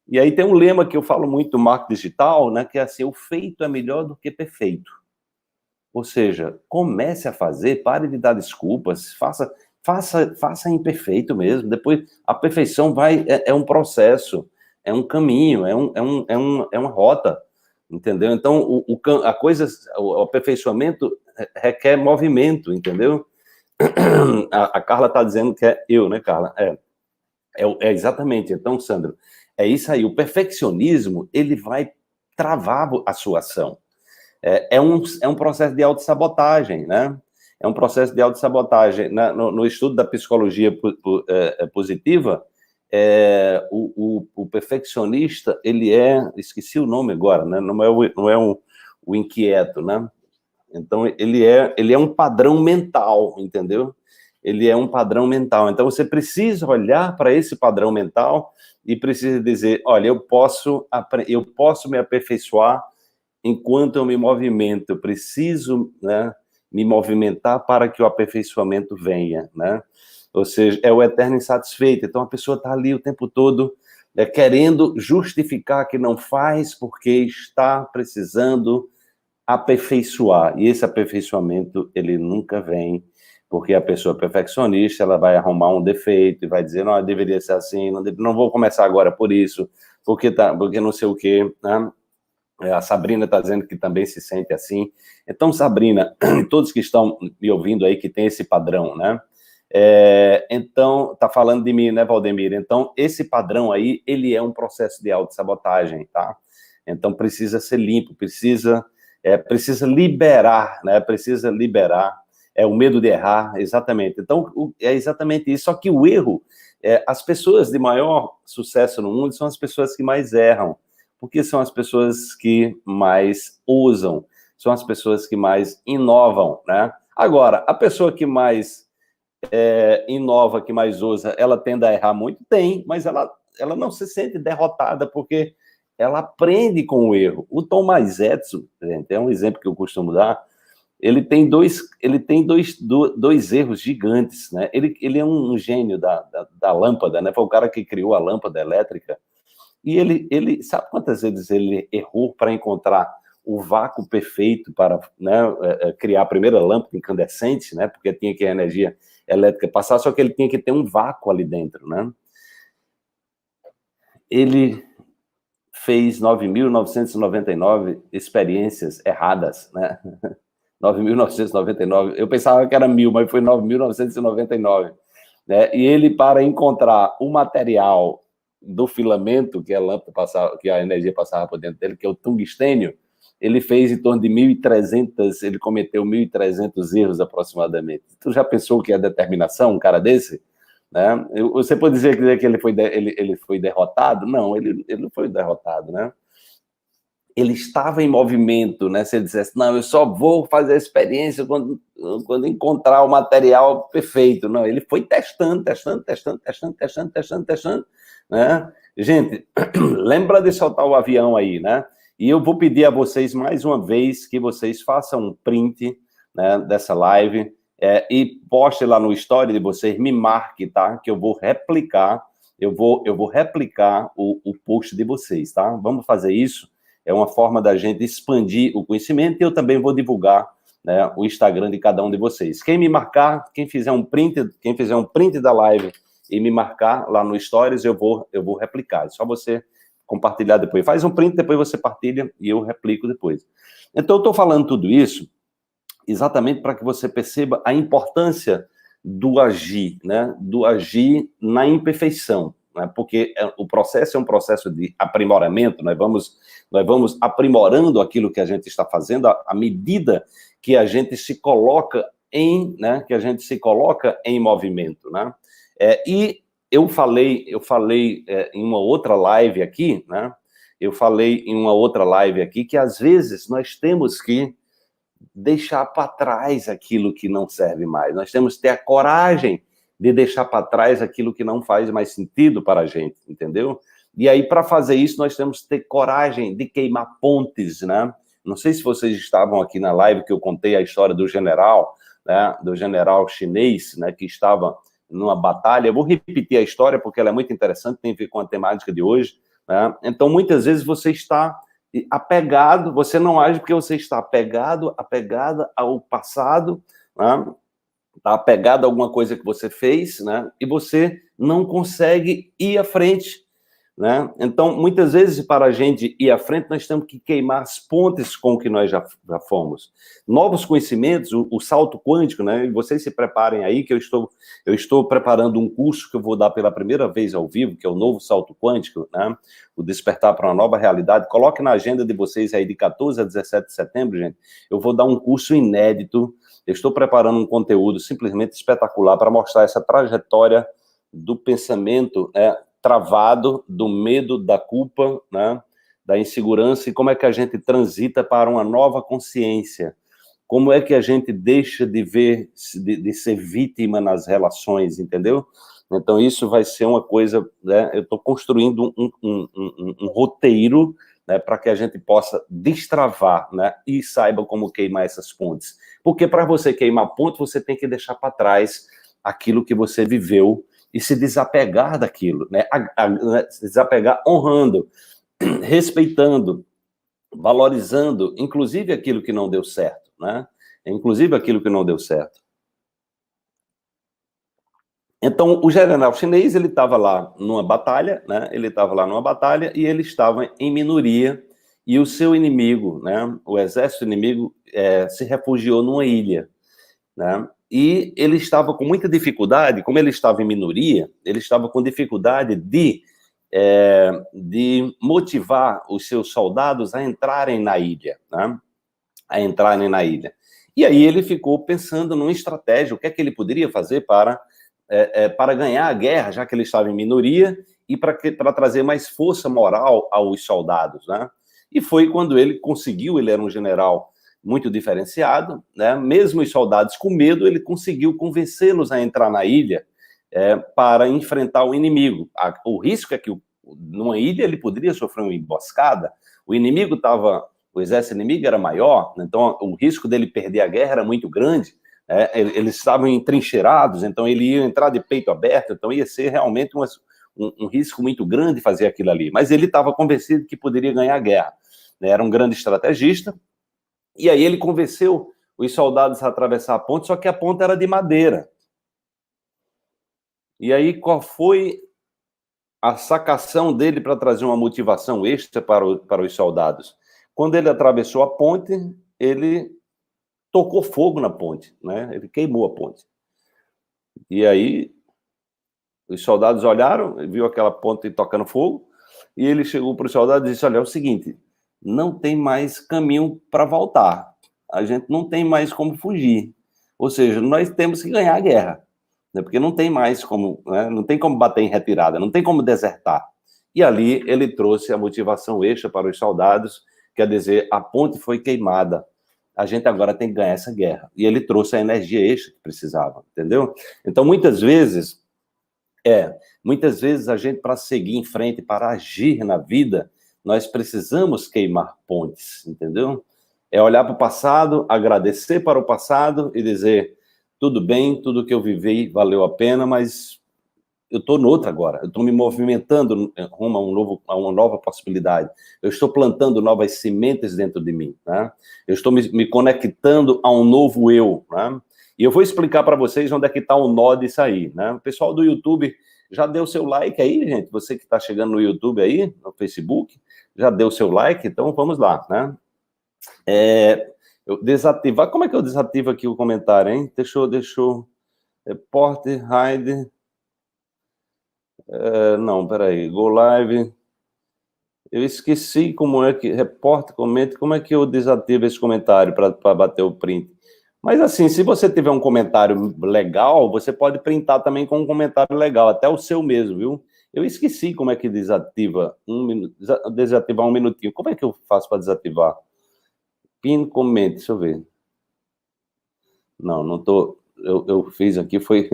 E aí tem um lema que eu falo muito do marketing digital, né, que é assim, o feito é melhor do que perfeito. Ou seja, comece a fazer, pare de dar desculpas, faça imperfeito mesmo. Depois, a perfeição é um processo, é um caminho, é uma rota, entendeu? Então, o aperfeiçoamento requer movimento, entendeu? A Carla está dizendo que é eu, né, Carla? Exatamente. Então, Sandro, é isso aí. O perfeccionismo, ele vai travar a sua ação. É um processo de autossabotagem, né? É um processo de autossabotagem. No estudo da psicologia positiva, o perfeccionista, esqueci o nome agora, né? Não é o inquieto, né? Então, ele é um padrão mental, entendeu? Ele é um padrão mental. Então, você precisa olhar para esse padrão mental e precisa dizer, olha, eu posso me aperfeiçoar enquanto eu me movimento. Eu preciso, né, me movimentar para que o aperfeiçoamento venha, né? Ou seja, é o eterno insatisfeito. Então, a pessoa está ali o tempo todo querendo justificar que não faz porque está precisando aperfeiçoar. E esse aperfeiçoamento, ele nunca vem, porque a pessoa perfeccionista, ela vai arrumar um defeito e vai dizer, não, deveria ser assim, não vou começar agora por isso, porque não sei o quê, né? A Sabrina está dizendo que também se sente assim. Então, Sabrina, todos que estão me ouvindo aí, que tem esse padrão, né? Então, tá falando de mim, né, Valdemir? Então, esse padrão aí, ele é um processo de autossabotagem, tá? Então, precisa ser limpo, precisa liberar, né? Precisa liberar. O medo de errar, exatamente. Então, é exatamente isso. Só que o erro, as pessoas de maior sucesso no mundo são as pessoas que mais erram, porque são as pessoas que mais ousam, são as pessoas que mais inovam, né? Agora, a pessoa que mais inova, que mais ousa, ela tende a errar muito? Tem, mas ela não se sente derrotada, porque ela aprende com o erro. O Thomas Edison, gente, é um exemplo que eu costumo dar, ele tem dois erros gigantes, né? Ele é um gênio da lâmpada, né? Foi o cara que criou a lâmpada elétrica, e ele sabe quantas vezes ele errou para encontrar o vácuo perfeito para, né, criar a primeira lâmpada incandescente, né? Porque tinha que a energia elétrica passar, só que ele tinha que ter um vácuo ali dentro, né? Ele fez 9.999 experiências erradas, né? 9.999, eu pensava que era 1.000, mas foi 9.999, né? E ele, para encontrar o material do filamento que a lâmpada passava, que a energia passava por dentro dele, que é o tungstênio, ele fez em torno de 1.300, ele cometeu 1.300 erros aproximadamente. Tu já pensou que é determinação, um cara desse? Né? Você pode dizer que ele foi derrotado? Não, ele não foi derrotado, né? Ele estava em movimento, né? Se ele dissesse, não, eu só vou fazer a experiência quando encontrar o material perfeito. Não, ele foi testando, né? Gente, lembra de soltar o avião aí, né? E eu vou pedir a vocês, mais uma vez, que vocês façam um print, né, dessa live, e poste lá no story de vocês, me marque, tá? Que eu vou replicar, eu vou replicar o post de vocês, tá? Vamos fazer isso. É uma forma da gente expandir o conhecimento, e eu também vou divulgar, né, o Instagram de cada um de vocês. Quem me marcar, quem fizer um print da live e me marcar lá no Stories, eu vou replicar. É só você compartilhar depois. Faz um print, depois você partilha e eu replico depois. Então, eu estou falando tudo isso exatamente para que você perceba a importância do agir, né? Do agir na imperfeição, né? Porque o processo é um processo de aprimoramento, nós vamos aprimorando aquilo que a gente está fazendo à medida que a gente se coloca né? Que a gente se coloca em movimento, né? E eu falei em uma outra live aqui, né? Eu falei em uma outra live aqui que às vezes nós temos que deixar para trás aquilo que não serve mais. Nós temos que ter a coragem de deixar para trás aquilo que não faz mais sentido para a gente, entendeu? E aí, para fazer isso, nós temos que ter coragem de queimar pontes, né? Não sei se vocês estavam aqui na live que eu contei a história do general, né? Do general chinês, né? Que estava numa batalha. Eu vou repetir a história porque ela é muito interessante, tem a ver com a temática de hoje, né? Então, muitas vezes você está apegado, você não age porque você está apegada ao passado, né? Está apegado a alguma coisa que você fez, né? E você não consegue ir à frente, né? Então, muitas vezes, para a gente ir à frente, nós temos que queimar as pontes com o que nós já fomos. Novos conhecimentos, o salto quântico, né? E vocês se preparem aí, que eu estou preparando um curso que eu vou dar pela primeira vez ao vivo, que é o novo salto quântico, né? O despertar para uma nova realidade. Coloque na agenda de vocês aí de 14 a 17 de setembro, gente. Eu vou dar um curso inédito. Eu estou preparando um conteúdo simplesmente espetacular para mostrar essa trajetória do pensamento, travado, do medo, da culpa, né, da insegurança, e como é que a gente transita para uma nova consciência. Como é que a gente deixa de de ser vítima nas relações, entendeu? Então, isso vai ser uma coisa, né, eu estou construindo um roteiro, né, para que a gente possa destravar, né, e saiba como queimar essas pontes. Porque para você queimar ponte, você tem que deixar para trás aquilo que você viveu e se desapegar daquilo, né? Se desapegar honrando, respeitando, valorizando, inclusive, aquilo que não deu certo, né? Inclusive aquilo que não deu certo. Então, o general chinês, ele estava lá numa batalha, né? Ele estava lá numa batalha e ele estava em minoria, e o seu inimigo, né? O exército inimigo se refugiou numa ilha, né? E ele estava com muita dificuldade, como ele estava em minoria, ele estava com dificuldade de motivar os seus soldados a entrarem na ilha, né? A entrarem na ilha. E aí ele ficou pensando numa estratégia, o que é que ele poderia fazer para ganhar a guerra, já que ele estava em minoria, e para trazer mais força moral aos soldados, né? E foi quando ele conseguiu, ele era um general muito diferenciado, né? Mesmo os soldados com medo, ele conseguiu convencê-los a entrar na ilha para enfrentar o inimigo. O risco é que numa ilha ele poderia sofrer uma emboscada, o inimigo estava, o exército inimigo era maior, então o risco dele perder a guerra era muito grande. Eles estavam entrincheirados, então ele ia entrar de peito aberto, então ia ser realmente um risco muito grande fazer aquilo ali. Mas ele estava convencido que poderia ganhar a guerra, né? Era um grande estrategista, e aí ele convenceu os soldados a atravessar a ponte, só que a ponte era de madeira. E aí qual foi a sacação dele para trazer uma motivação extra para os soldados? Quando ele atravessou a ponte, ele tocou fogo na ponte, né? Ele queimou a ponte. E aí os soldados olharam, viu aquela ponte tocando fogo, e ele chegou para os soldados e disse: olha, é o seguinte, não tem mais caminho para voltar, a gente não tem mais como fugir, ou seja, nós temos que ganhar a guerra, né? Porque não tem mais como, né? Não tem como bater em retirada, não tem como desertar. E ali ele trouxe a motivação extra para os soldados, quer dizer, a ponte foi queimada, a gente agora tem que ganhar essa guerra. E ele trouxe a energia extra que precisava, entendeu? Então, muitas vezes a gente, para seguir em frente, para agir na vida, nós precisamos queimar pontes, entendeu? É olhar para o passado, agradecer para o passado e dizer, tudo bem, tudo que eu vivi valeu a pena, mas eu estou noutra agora, eu estou me movimentando rumo a uma nova possibilidade, eu estou plantando novas sementes dentro de mim, né? Eu estou me conectando a um novo eu, né? E eu vou explicar para vocês onde é que está o nó disso aí, né? O pessoal do YouTube já deu seu like aí, gente? Você que está chegando no YouTube aí, no Facebook, já deu seu like? Então vamos lá, né? Eu desativar, como é que eu desativo aqui o comentário, hein? Deixa eu report, hide... não, peraí, go live, eu esqueci como é que, reporte, comente, como é que eu desativo esse comentário para bater o print. Mas assim, se você tiver um comentário legal, você pode printar também com um comentário legal, até o seu mesmo, viu? Eu esqueci como é que desativa desativar um minutinho. Como é que eu faço para desativar? Pin comente, deixa eu ver. Não tô, eu fiz aqui, foi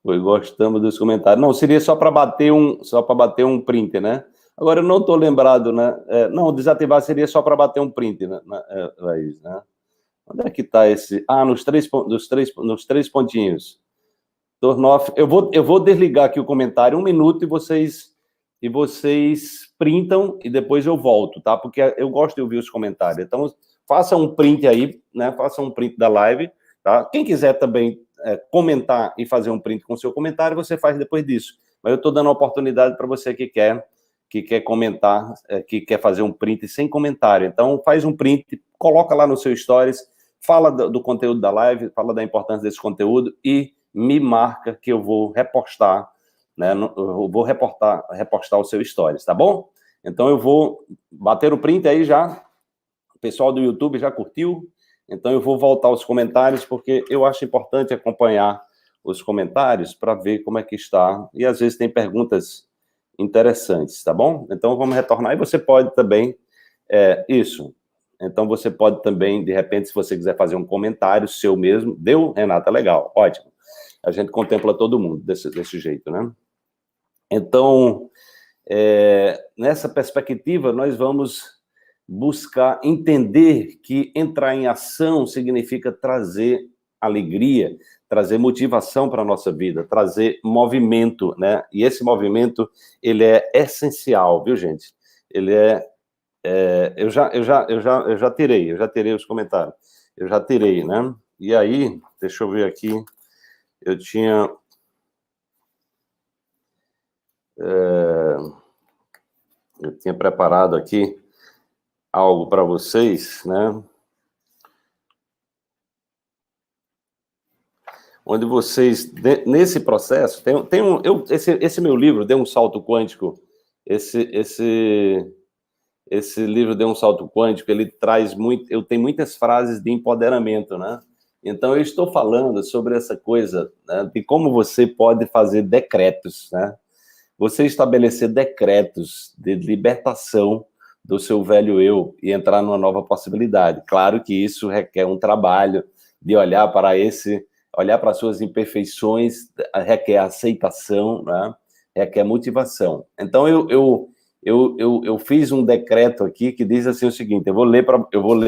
gostamos dos comentários. Não, seria só para bater um print, né? Agora eu não estou lembrado, né? Não, desativar seria só para bater um print, né? Laís, né? Onde é que está esse? Nos três pontinhos. Turn off. Eu vou desligar aqui o comentário 1 minuto e vocês printam e depois eu volto, tá? Porque eu gosto de ouvir os comentários. Então, faça um print aí, né? Faça um print da live, tá? Quem quiser também comentar e fazer um print com o seu comentário, você faz depois disso. Mas eu estou dando a oportunidade para você que quer comentar, que quer fazer um print sem comentário. Então, faz um print, coloca lá no seu Stories, fala do conteúdo da live, fala da importância desse conteúdo e me marca que eu vou repostar, né? Eu vou repostar o seu Stories, tá bom? Então, eu vou bater o print aí já. O pessoal do YouTube já curtiu. Então, eu vou voltar aos comentários, porque eu acho importante acompanhar os comentários para ver como é que está. E, às vezes, tem perguntas interessantes, tá bom? Então, vamos retornar. E você pode também... isso. Então, você pode também, de repente, se você quiser fazer um comentário seu mesmo. Deu, Renata? Legal, ótimo. A gente contempla todo mundo desse jeito, né? Então, nessa perspectiva, nós vamos buscar entender que entrar em ação significa trazer alegria, trazer motivação para a nossa vida, trazer movimento, né? E esse movimento, ele é essencial, viu, gente? Ele é Eu já tirei os comentários. Eu já tirei, né? E aí, deixa eu ver aqui, eu tinha... eu tinha preparado aqui algo para vocês, né? Onde vocês, nesse processo, esse meu livro, Dê um Salto Quântico, esse livro Dê um Salto Quântico, ele traz muito, eu tenho muitas frases de empoderamento, né? Então, eu estou falando sobre essa coisa, né, de como você pode fazer decretos, né? Você estabelecer decretos de libertação do seu velho eu e entrar numa nova possibilidade. Claro que isso requer um trabalho de olhar para suas imperfeições, requer aceitação, né? Requer motivação. Então, eu fiz um decreto aqui que diz assim o seguinte, eu vou ler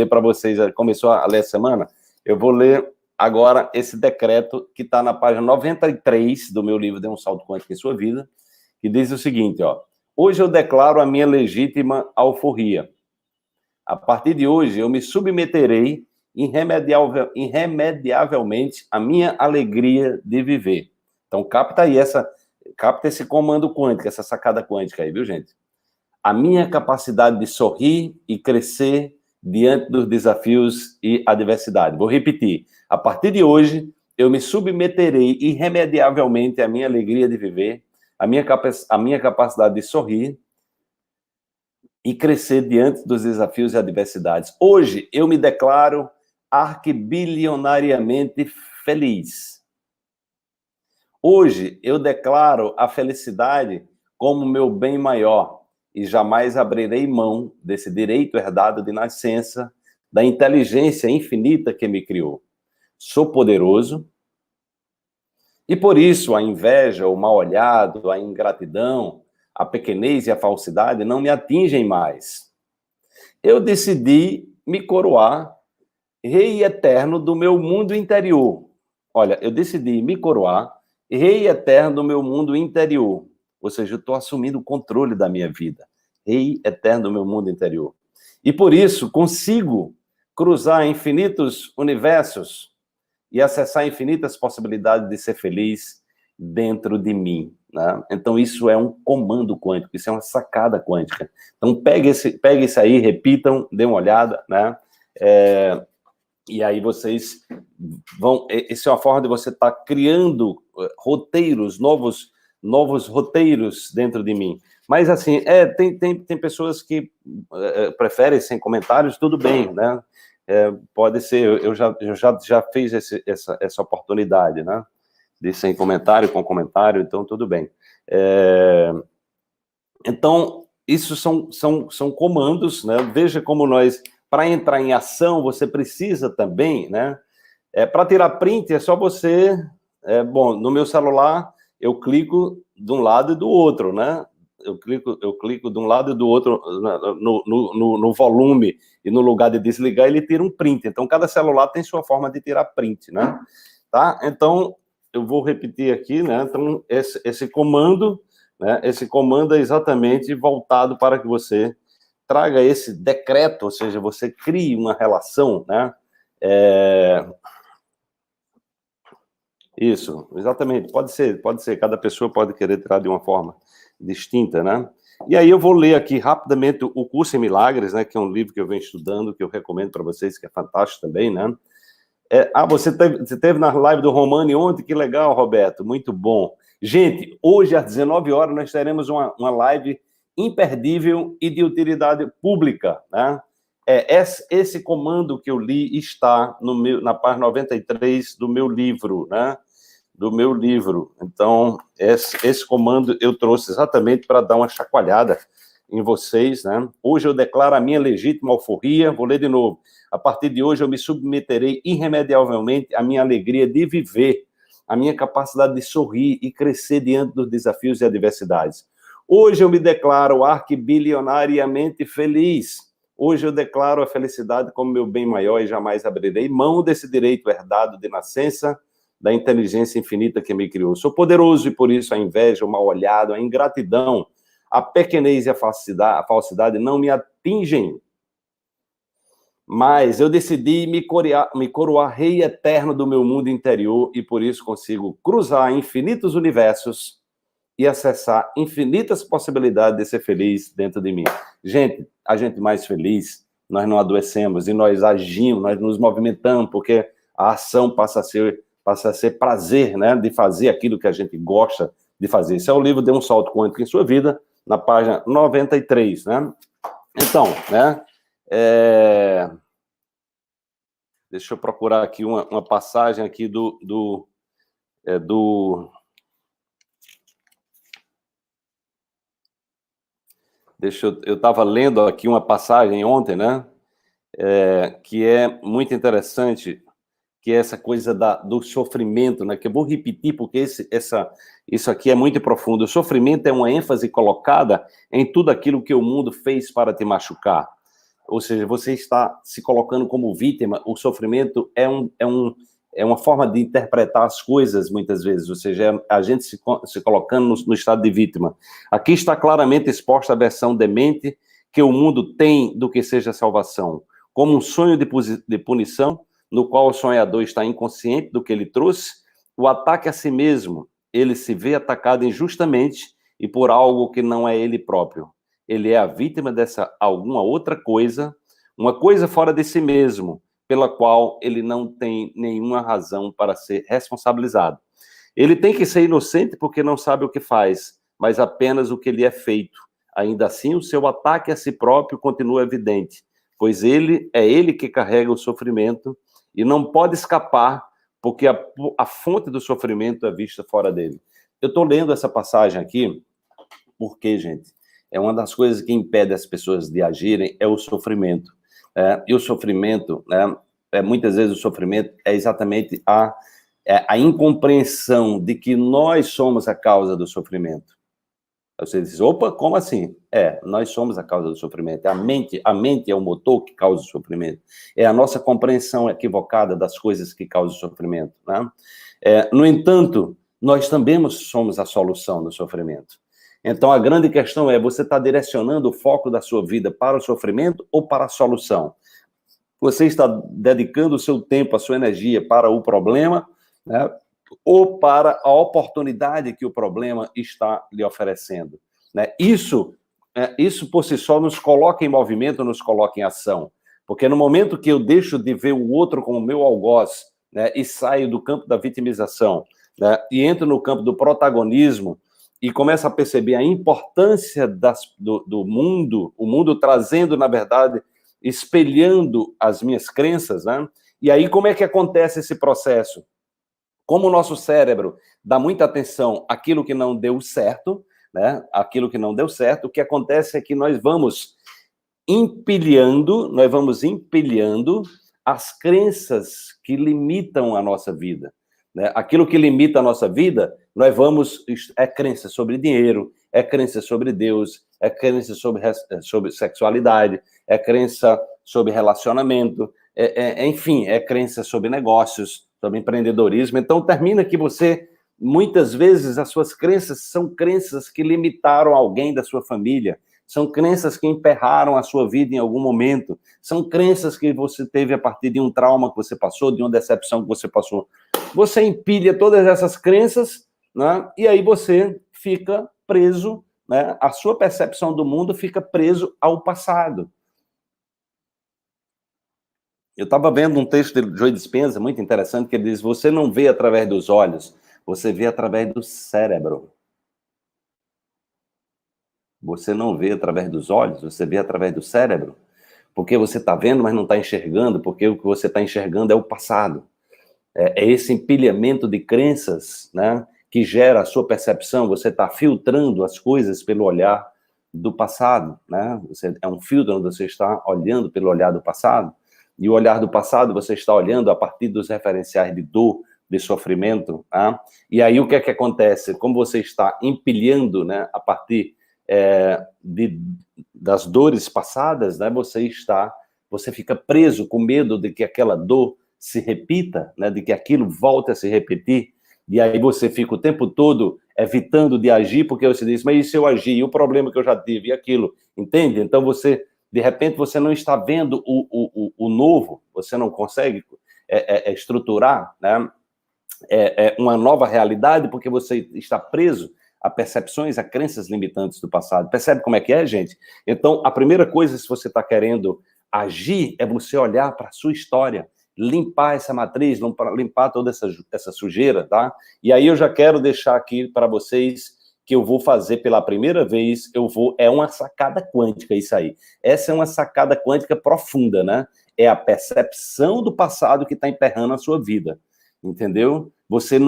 para vocês, começou a ler a semana, eu vou ler agora esse decreto que está na página 93 do meu livro Dê um Salto Quântico em Sua Vida, que diz o seguinte, ó, hoje eu declaro a minha legítima alforria. A partir de hoje, eu me submeterei irremediavelmente à minha alegria de viver. Então, capta esse comando quântico, essa sacada quântica aí, viu, gente? A minha capacidade de sorrir e crescer diante dos desafios e adversidade. Vou repetir. A partir de hoje, eu me submeterei irremediavelmente à minha alegria de viver, a minha capacidade de sorrir e crescer diante dos desafios e adversidades. Hoje, eu me declaro arquibilionariamente feliz. Hoje, eu declaro a felicidade como meu bem maior e jamais abrirei mão desse direito herdado de nascença, da inteligência infinita que me criou. Sou poderoso, e por isso a inveja, o mal-olhado, a ingratidão, a pequenez e a falsidade não me atingem mais. Eu decidi me coroar rei eterno do meu mundo interior. Olha, eu decidi me coroar rei eterno do meu mundo interior. Ou seja, eu estou assumindo o controle da minha vida. Rei eterno do meu mundo interior. E por isso consigo cruzar infinitos universos e acessar infinitas possibilidades de ser feliz dentro de mim, né? Então, isso é um comando quântico, isso é uma sacada quântica. Então, pegue isso aí, repitam, dê uma olhada, né? E aí vocês vão... Essa é uma forma de você estar criando roteiros, novos roteiros dentro de mim. Mas, assim, tem pessoas que preferem sem comentários, tudo bem, né? Pode ser, eu já fiz essa oportunidade, né? De sem comentário, com comentário, então tudo bem. Então, isso são comandos, né? Veja como para entrar em ação, você precisa também, né? Para tirar print, é só você... bom, no meu celular, eu clico de um lado e do outro, né? Eu clico de um lado e do outro no volume e no lugar de desligar, ele tira um print. Então, cada celular tem sua forma de tirar print, né? Tá? Então, eu vou repetir aqui, né? Então, esse comando, né? Esse comando é exatamente voltado para que você traga esse decreto, ou seja, você crie uma relação, né? Isso, exatamente. Pode ser. Cada pessoa pode querer tirar de uma forma distinta, né? E aí eu vou ler aqui rapidamente o Curso em Milagres, né? Que é um livro que eu venho estudando, que eu recomendo para vocês, que é fantástico também, né? Você teve na live do Romani ontem? Que legal, Roberto. Muito bom. Gente, hoje às 19 horas nós teremos uma live imperdível e de utilidade pública, né? Esse comando que eu li está na página 93 do meu livro, né? Do meu livro. Então, esse comando eu trouxe exatamente para dar uma chacoalhada em vocês, né? Hoje eu declaro a minha legítima alforria, vou ler de novo. A partir de hoje eu me submeterei irremediavelmente à minha alegria de viver, à minha capacidade de sorrir e crescer diante dos desafios e adversidades. Hoje eu me declaro arquibilionariamente feliz. Hoje eu declaro a felicidade como meu bem maior e jamais abrirei mão desse direito herdado de nascença, da inteligência infinita que me criou. Sou poderoso e por isso a inveja, o mal-olhado, a ingratidão, A pequenez e a falsidade não me atingem. Mas eu decidi me coroar rei eterno do meu mundo interior e por isso consigo cruzar infinitos universos e acessar infinitas possibilidades de ser feliz dentro de mim. Gente, a gente mais feliz, nós não adoecemos e nós agimos, nós nos movimentamos, porque a ação passa a ser prazer, né, de fazer aquilo que a gente gosta de fazer. Esse é o livro Dê um Salto Quântico em Sua Vida, na página 93, né? Então, né, deixa eu procurar aqui uma passagem aqui eu estava lendo aqui uma passagem ontem, né? Que é muito interessante, que é essa coisa do sofrimento, né? Que eu vou repetir porque isso aqui é muito profundo. O sofrimento é uma ênfase colocada em tudo aquilo que o mundo fez para te machucar. Ou seja, você está se colocando como vítima. O sofrimento é uma forma de interpretar as coisas, muitas vezes. Ou seja, é a gente se colocando no estado de vítima. Aqui está claramente exposta a versão demente que o mundo tem do que seja salvação, como um sonho de punição, no qual o sonhador está inconsciente do que ele trouxe, o ataque a si mesmo, ele se vê atacado injustamente e por algo que não é ele próprio. Ele é a vítima dessa alguma outra coisa, uma coisa fora de si mesmo, pela qual ele não tem nenhuma razão para ser responsabilizado. Ele tem que ser inocente porque não sabe o que faz, mas apenas o que lhe é feito. Ainda assim, o seu ataque a si próprio continua evidente, pois ele que carrega o sofrimento e não pode escapar, porque a fonte do sofrimento é vista fora dele. Eu estou lendo essa passagem aqui, porque, gente, é uma das coisas que impede as pessoas de agirem, é o sofrimento. E o sofrimento, né, muitas vezes o sofrimento é exatamente a incompreensão de que nós somos a causa do sofrimento. Você diz, opa, como assim? Nós somos a causa do sofrimento. A mente é o motor que causa o sofrimento. É a nossa compreensão equivocada das coisas que causam o sofrimento, né? No entanto, nós também somos a solução do sofrimento. Então, a grande questão é, você está direcionando o foco da sua vida para o sofrimento ou para a solução? Você está dedicando o seu tempo, a sua energia para o problema, né? Ou para a oportunidade que o problema está lhe oferecendo, né? Isso por si só nos coloca em movimento, nos coloca em ação, porque no momento que eu deixo de ver o outro como meu algoz, né, e saio do campo da vitimização, né, e entro no campo do protagonismo e começo a perceber a importância do mundo, o mundo trazendo, na verdade, espelhando as minhas crenças, né? E aí como é que acontece esse processo? Como o nosso cérebro dá muita atenção àquilo que não deu certo, né? Aquilo que não deu certo, o que acontece é que nós vamos empilhando as crenças que limitam a nossa vida, né? Aquilo que limita a nossa vida, é crença sobre dinheiro, é crença sobre Deus, é crença sobre sexualidade, é crença sobre relacionamento, enfim, é crença sobre negócios, sobre empreendedorismo. Então, termina que muitas vezes, as suas crenças são crenças que limitaram alguém da sua família, são crenças que emperraram a sua vida em algum momento, são crenças que você teve a partir de um trauma que você passou, de uma decepção que você passou. Você empilha todas essas crenças, né? E aí você fica preso, né? A sua percepção do mundo fica preso ao passado. Eu estava vendo um texto de Joe Dispenza, muito interessante, que ele diz, você não vê através dos olhos, você vê através do cérebro. Você não vê através dos olhos, você vê através do cérebro. Porque você está vendo, mas não está enxergando, porque o que você está enxergando é o passado. É esse empilhamento de crenças, né, que gera a sua percepção, você está filtrando as coisas pelo olhar do passado, né? É um filtro onde você está olhando pelo olhar do passado, e o olhar do passado você está olhando a partir dos referenciais de dor, de sofrimento, tá? E aí o que é que acontece? Como você está empilhando, né, a partir das dores passadas, né, você fica preso com medo de que aquela dor se repita, né, de que aquilo volte a se repetir, e aí você fica o tempo todo evitando de agir, porque você diz, mas e se eu agir? E o problema que eu já tive? E aquilo? Entende? Então, de repente, você não está vendo o novo, você não consegue estruturar, né? Uma nova realidade, porque você está preso a percepções, a crenças limitantes do passado. Percebe como é que é, gente? Então, a primeira coisa, se você está querendo agir, é você olhar para a sua história, limpar essa matriz, limpar toda essa sujeira, tá? E aí eu já quero deixar aqui para vocês que eu vou fazer pela primeira vez, é uma sacada quântica isso aí. Essa é uma sacada quântica profunda, né? É a percepção do passado que está emperrando a sua vida. Entendeu? Você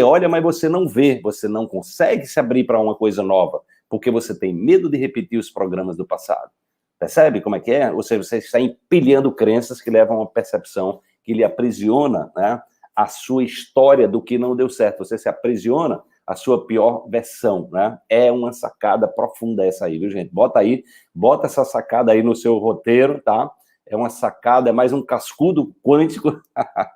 olha, mas você não vê, você não consegue se abrir para uma coisa nova, porque você tem medo de repetir os programas do passado. Percebe como é que é? Ou seja, você está empilhando crenças que levam a uma percepção que lhe aprisiona, né, a sua história do que não deu certo. Você se aprisiona a sua pior versão, né? É uma sacada profunda essa aí, viu, gente? Bota essa sacada aí no seu roteiro, tá? É uma sacada, é mais um cascudo quântico,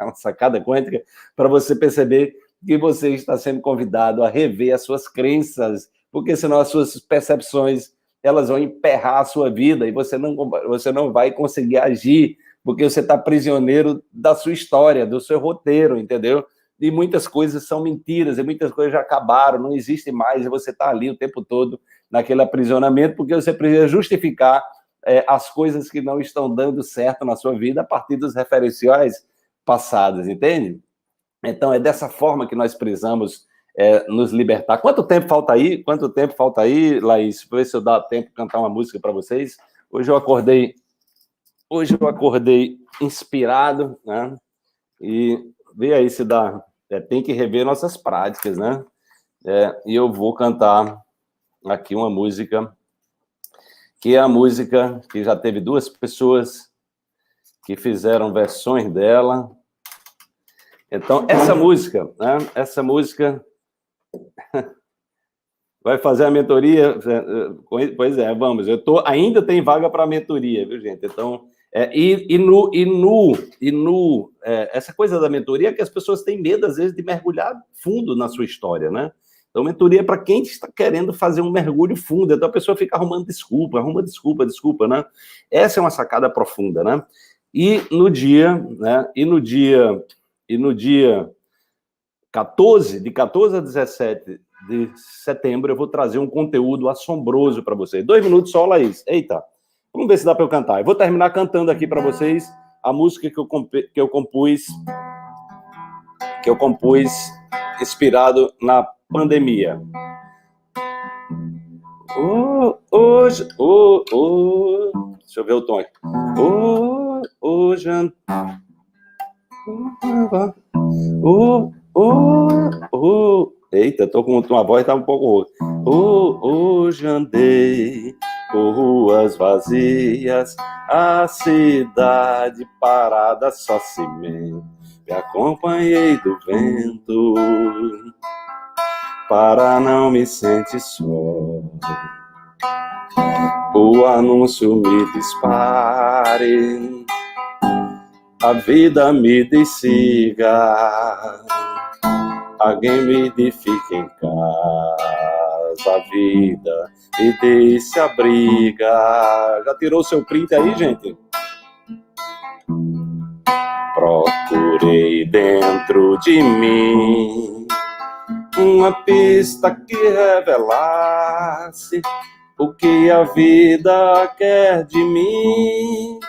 uma sacada quântica, para você perceber que você está sendo convidado a rever as suas crenças, porque senão as suas percepções, elas vão emperrar a sua vida e você não vai conseguir agir, porque você está prisioneiro da sua história, do seu roteiro, entendeu? E muitas coisas são mentiras, e muitas coisas já acabaram, não existem mais, e você está ali o tempo todo naquele aprisionamento, porque você precisa justificar as coisas que não estão dando certo na sua vida a partir dos referenciais passados, entende? Então, é dessa forma que nós precisamos nos libertar. Quanto tempo falta aí, Laís? Para ver se eu dá tempo de cantar uma música para vocês. Hoje eu acordei inspirado, né? E vê aí se dá. Tem que rever nossas práticas, né? E eu vou cantar aqui uma música que é a música que já teve 2 pessoas que fizeram versões dela. Então, essa música, né? Essa música vai fazer a mentoria. Pois é, vamos. Ainda tem vaga para a mentoria, viu, gente? Então, essa coisa da mentoria é que as pessoas têm medo, às vezes, de mergulhar fundo na sua história, né? Então, mentoria é para quem está querendo fazer um mergulho fundo. Então, a pessoa fica arrumando desculpa, né? Essa é uma sacada profunda, né? E no dia 14 a 17 de setembro, eu vou trazer um conteúdo assombroso para vocês. 2 minutos só, Laís. Eita, vamos ver se dá para eu cantar. Eu vou terminar cantando aqui para vocês a música que eu compus inspirado na pandemia. Deixa eu ver o tom aqui. Eita, tô com uma voz, tá um pouco rouca. Hoje andei por ruas vazias, a cidade parada, só cimento. Me acompanhei do vento para não me sentir só. O anúncio me dispare, a vida me diz siga, alguém me diz fique em casa, a vida me diz se abriga. Já tirou seu print aí, gente? Procurei dentro de mim uma pista que revelasse o que a vida quer de mim,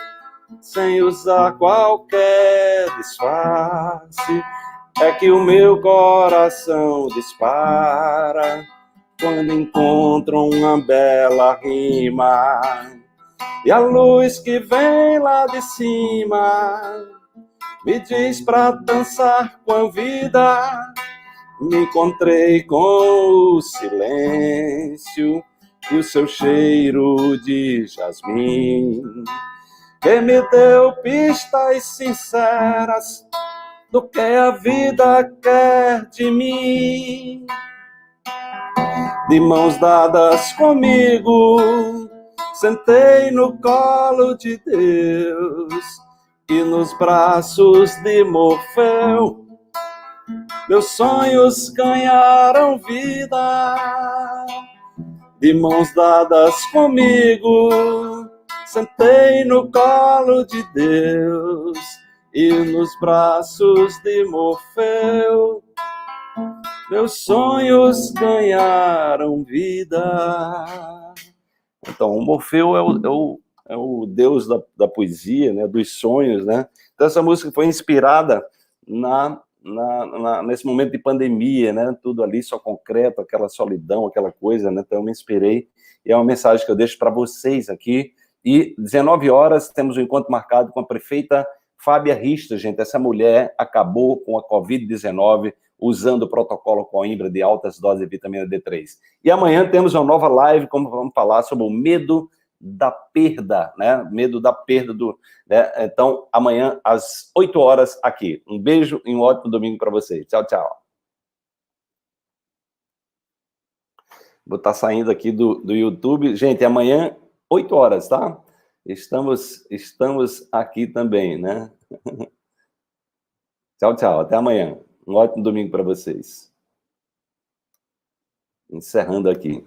sem usar qualquer disfarce. É que o meu coração dispara quando encontra uma bela rima, e a luz que vem lá de cima me diz pra dançar com a vida. Me encontrei com o silêncio e o seu cheiro de jasmim, que me deu pistas sinceras do que a vida quer de mim. De mãos dadas comigo, sentei no colo de Deus, e nos braços de Morfeu Meus sonhos ganharam vida, de mãos dadas comigo, sentei no colo de Deus e nos braços de Morfeu, meus sonhos ganharam vida. Então, o Morfeu é o deus da poesia, né, dos sonhos, né? Então, essa música foi inspirada nesse momento de pandemia, né? Tudo ali só concreto, aquela solidão, aquela coisa, né? Então, eu me inspirei, e é uma mensagem que eu deixo para vocês aqui. E 19 horas temos um encontro marcado com a prefeita Fábia Richter, gente. Essa mulher acabou com a Covid-19 usando o protocolo Coimbra de altas doses de vitamina D3. E amanhã temos uma nova live, como vamos falar sobre o medo da perda, né? Medo da perda do... Né? Então, amanhã, às 8 horas, aqui. Um beijo e um ótimo domingo para vocês. Tchau, tchau. Vou estar saindo aqui do YouTube. Gente, amanhã, 8 horas, tá? Estamos aqui também, né? Tchau, tchau. Até amanhã. Um ótimo domingo para vocês. Encerrando aqui.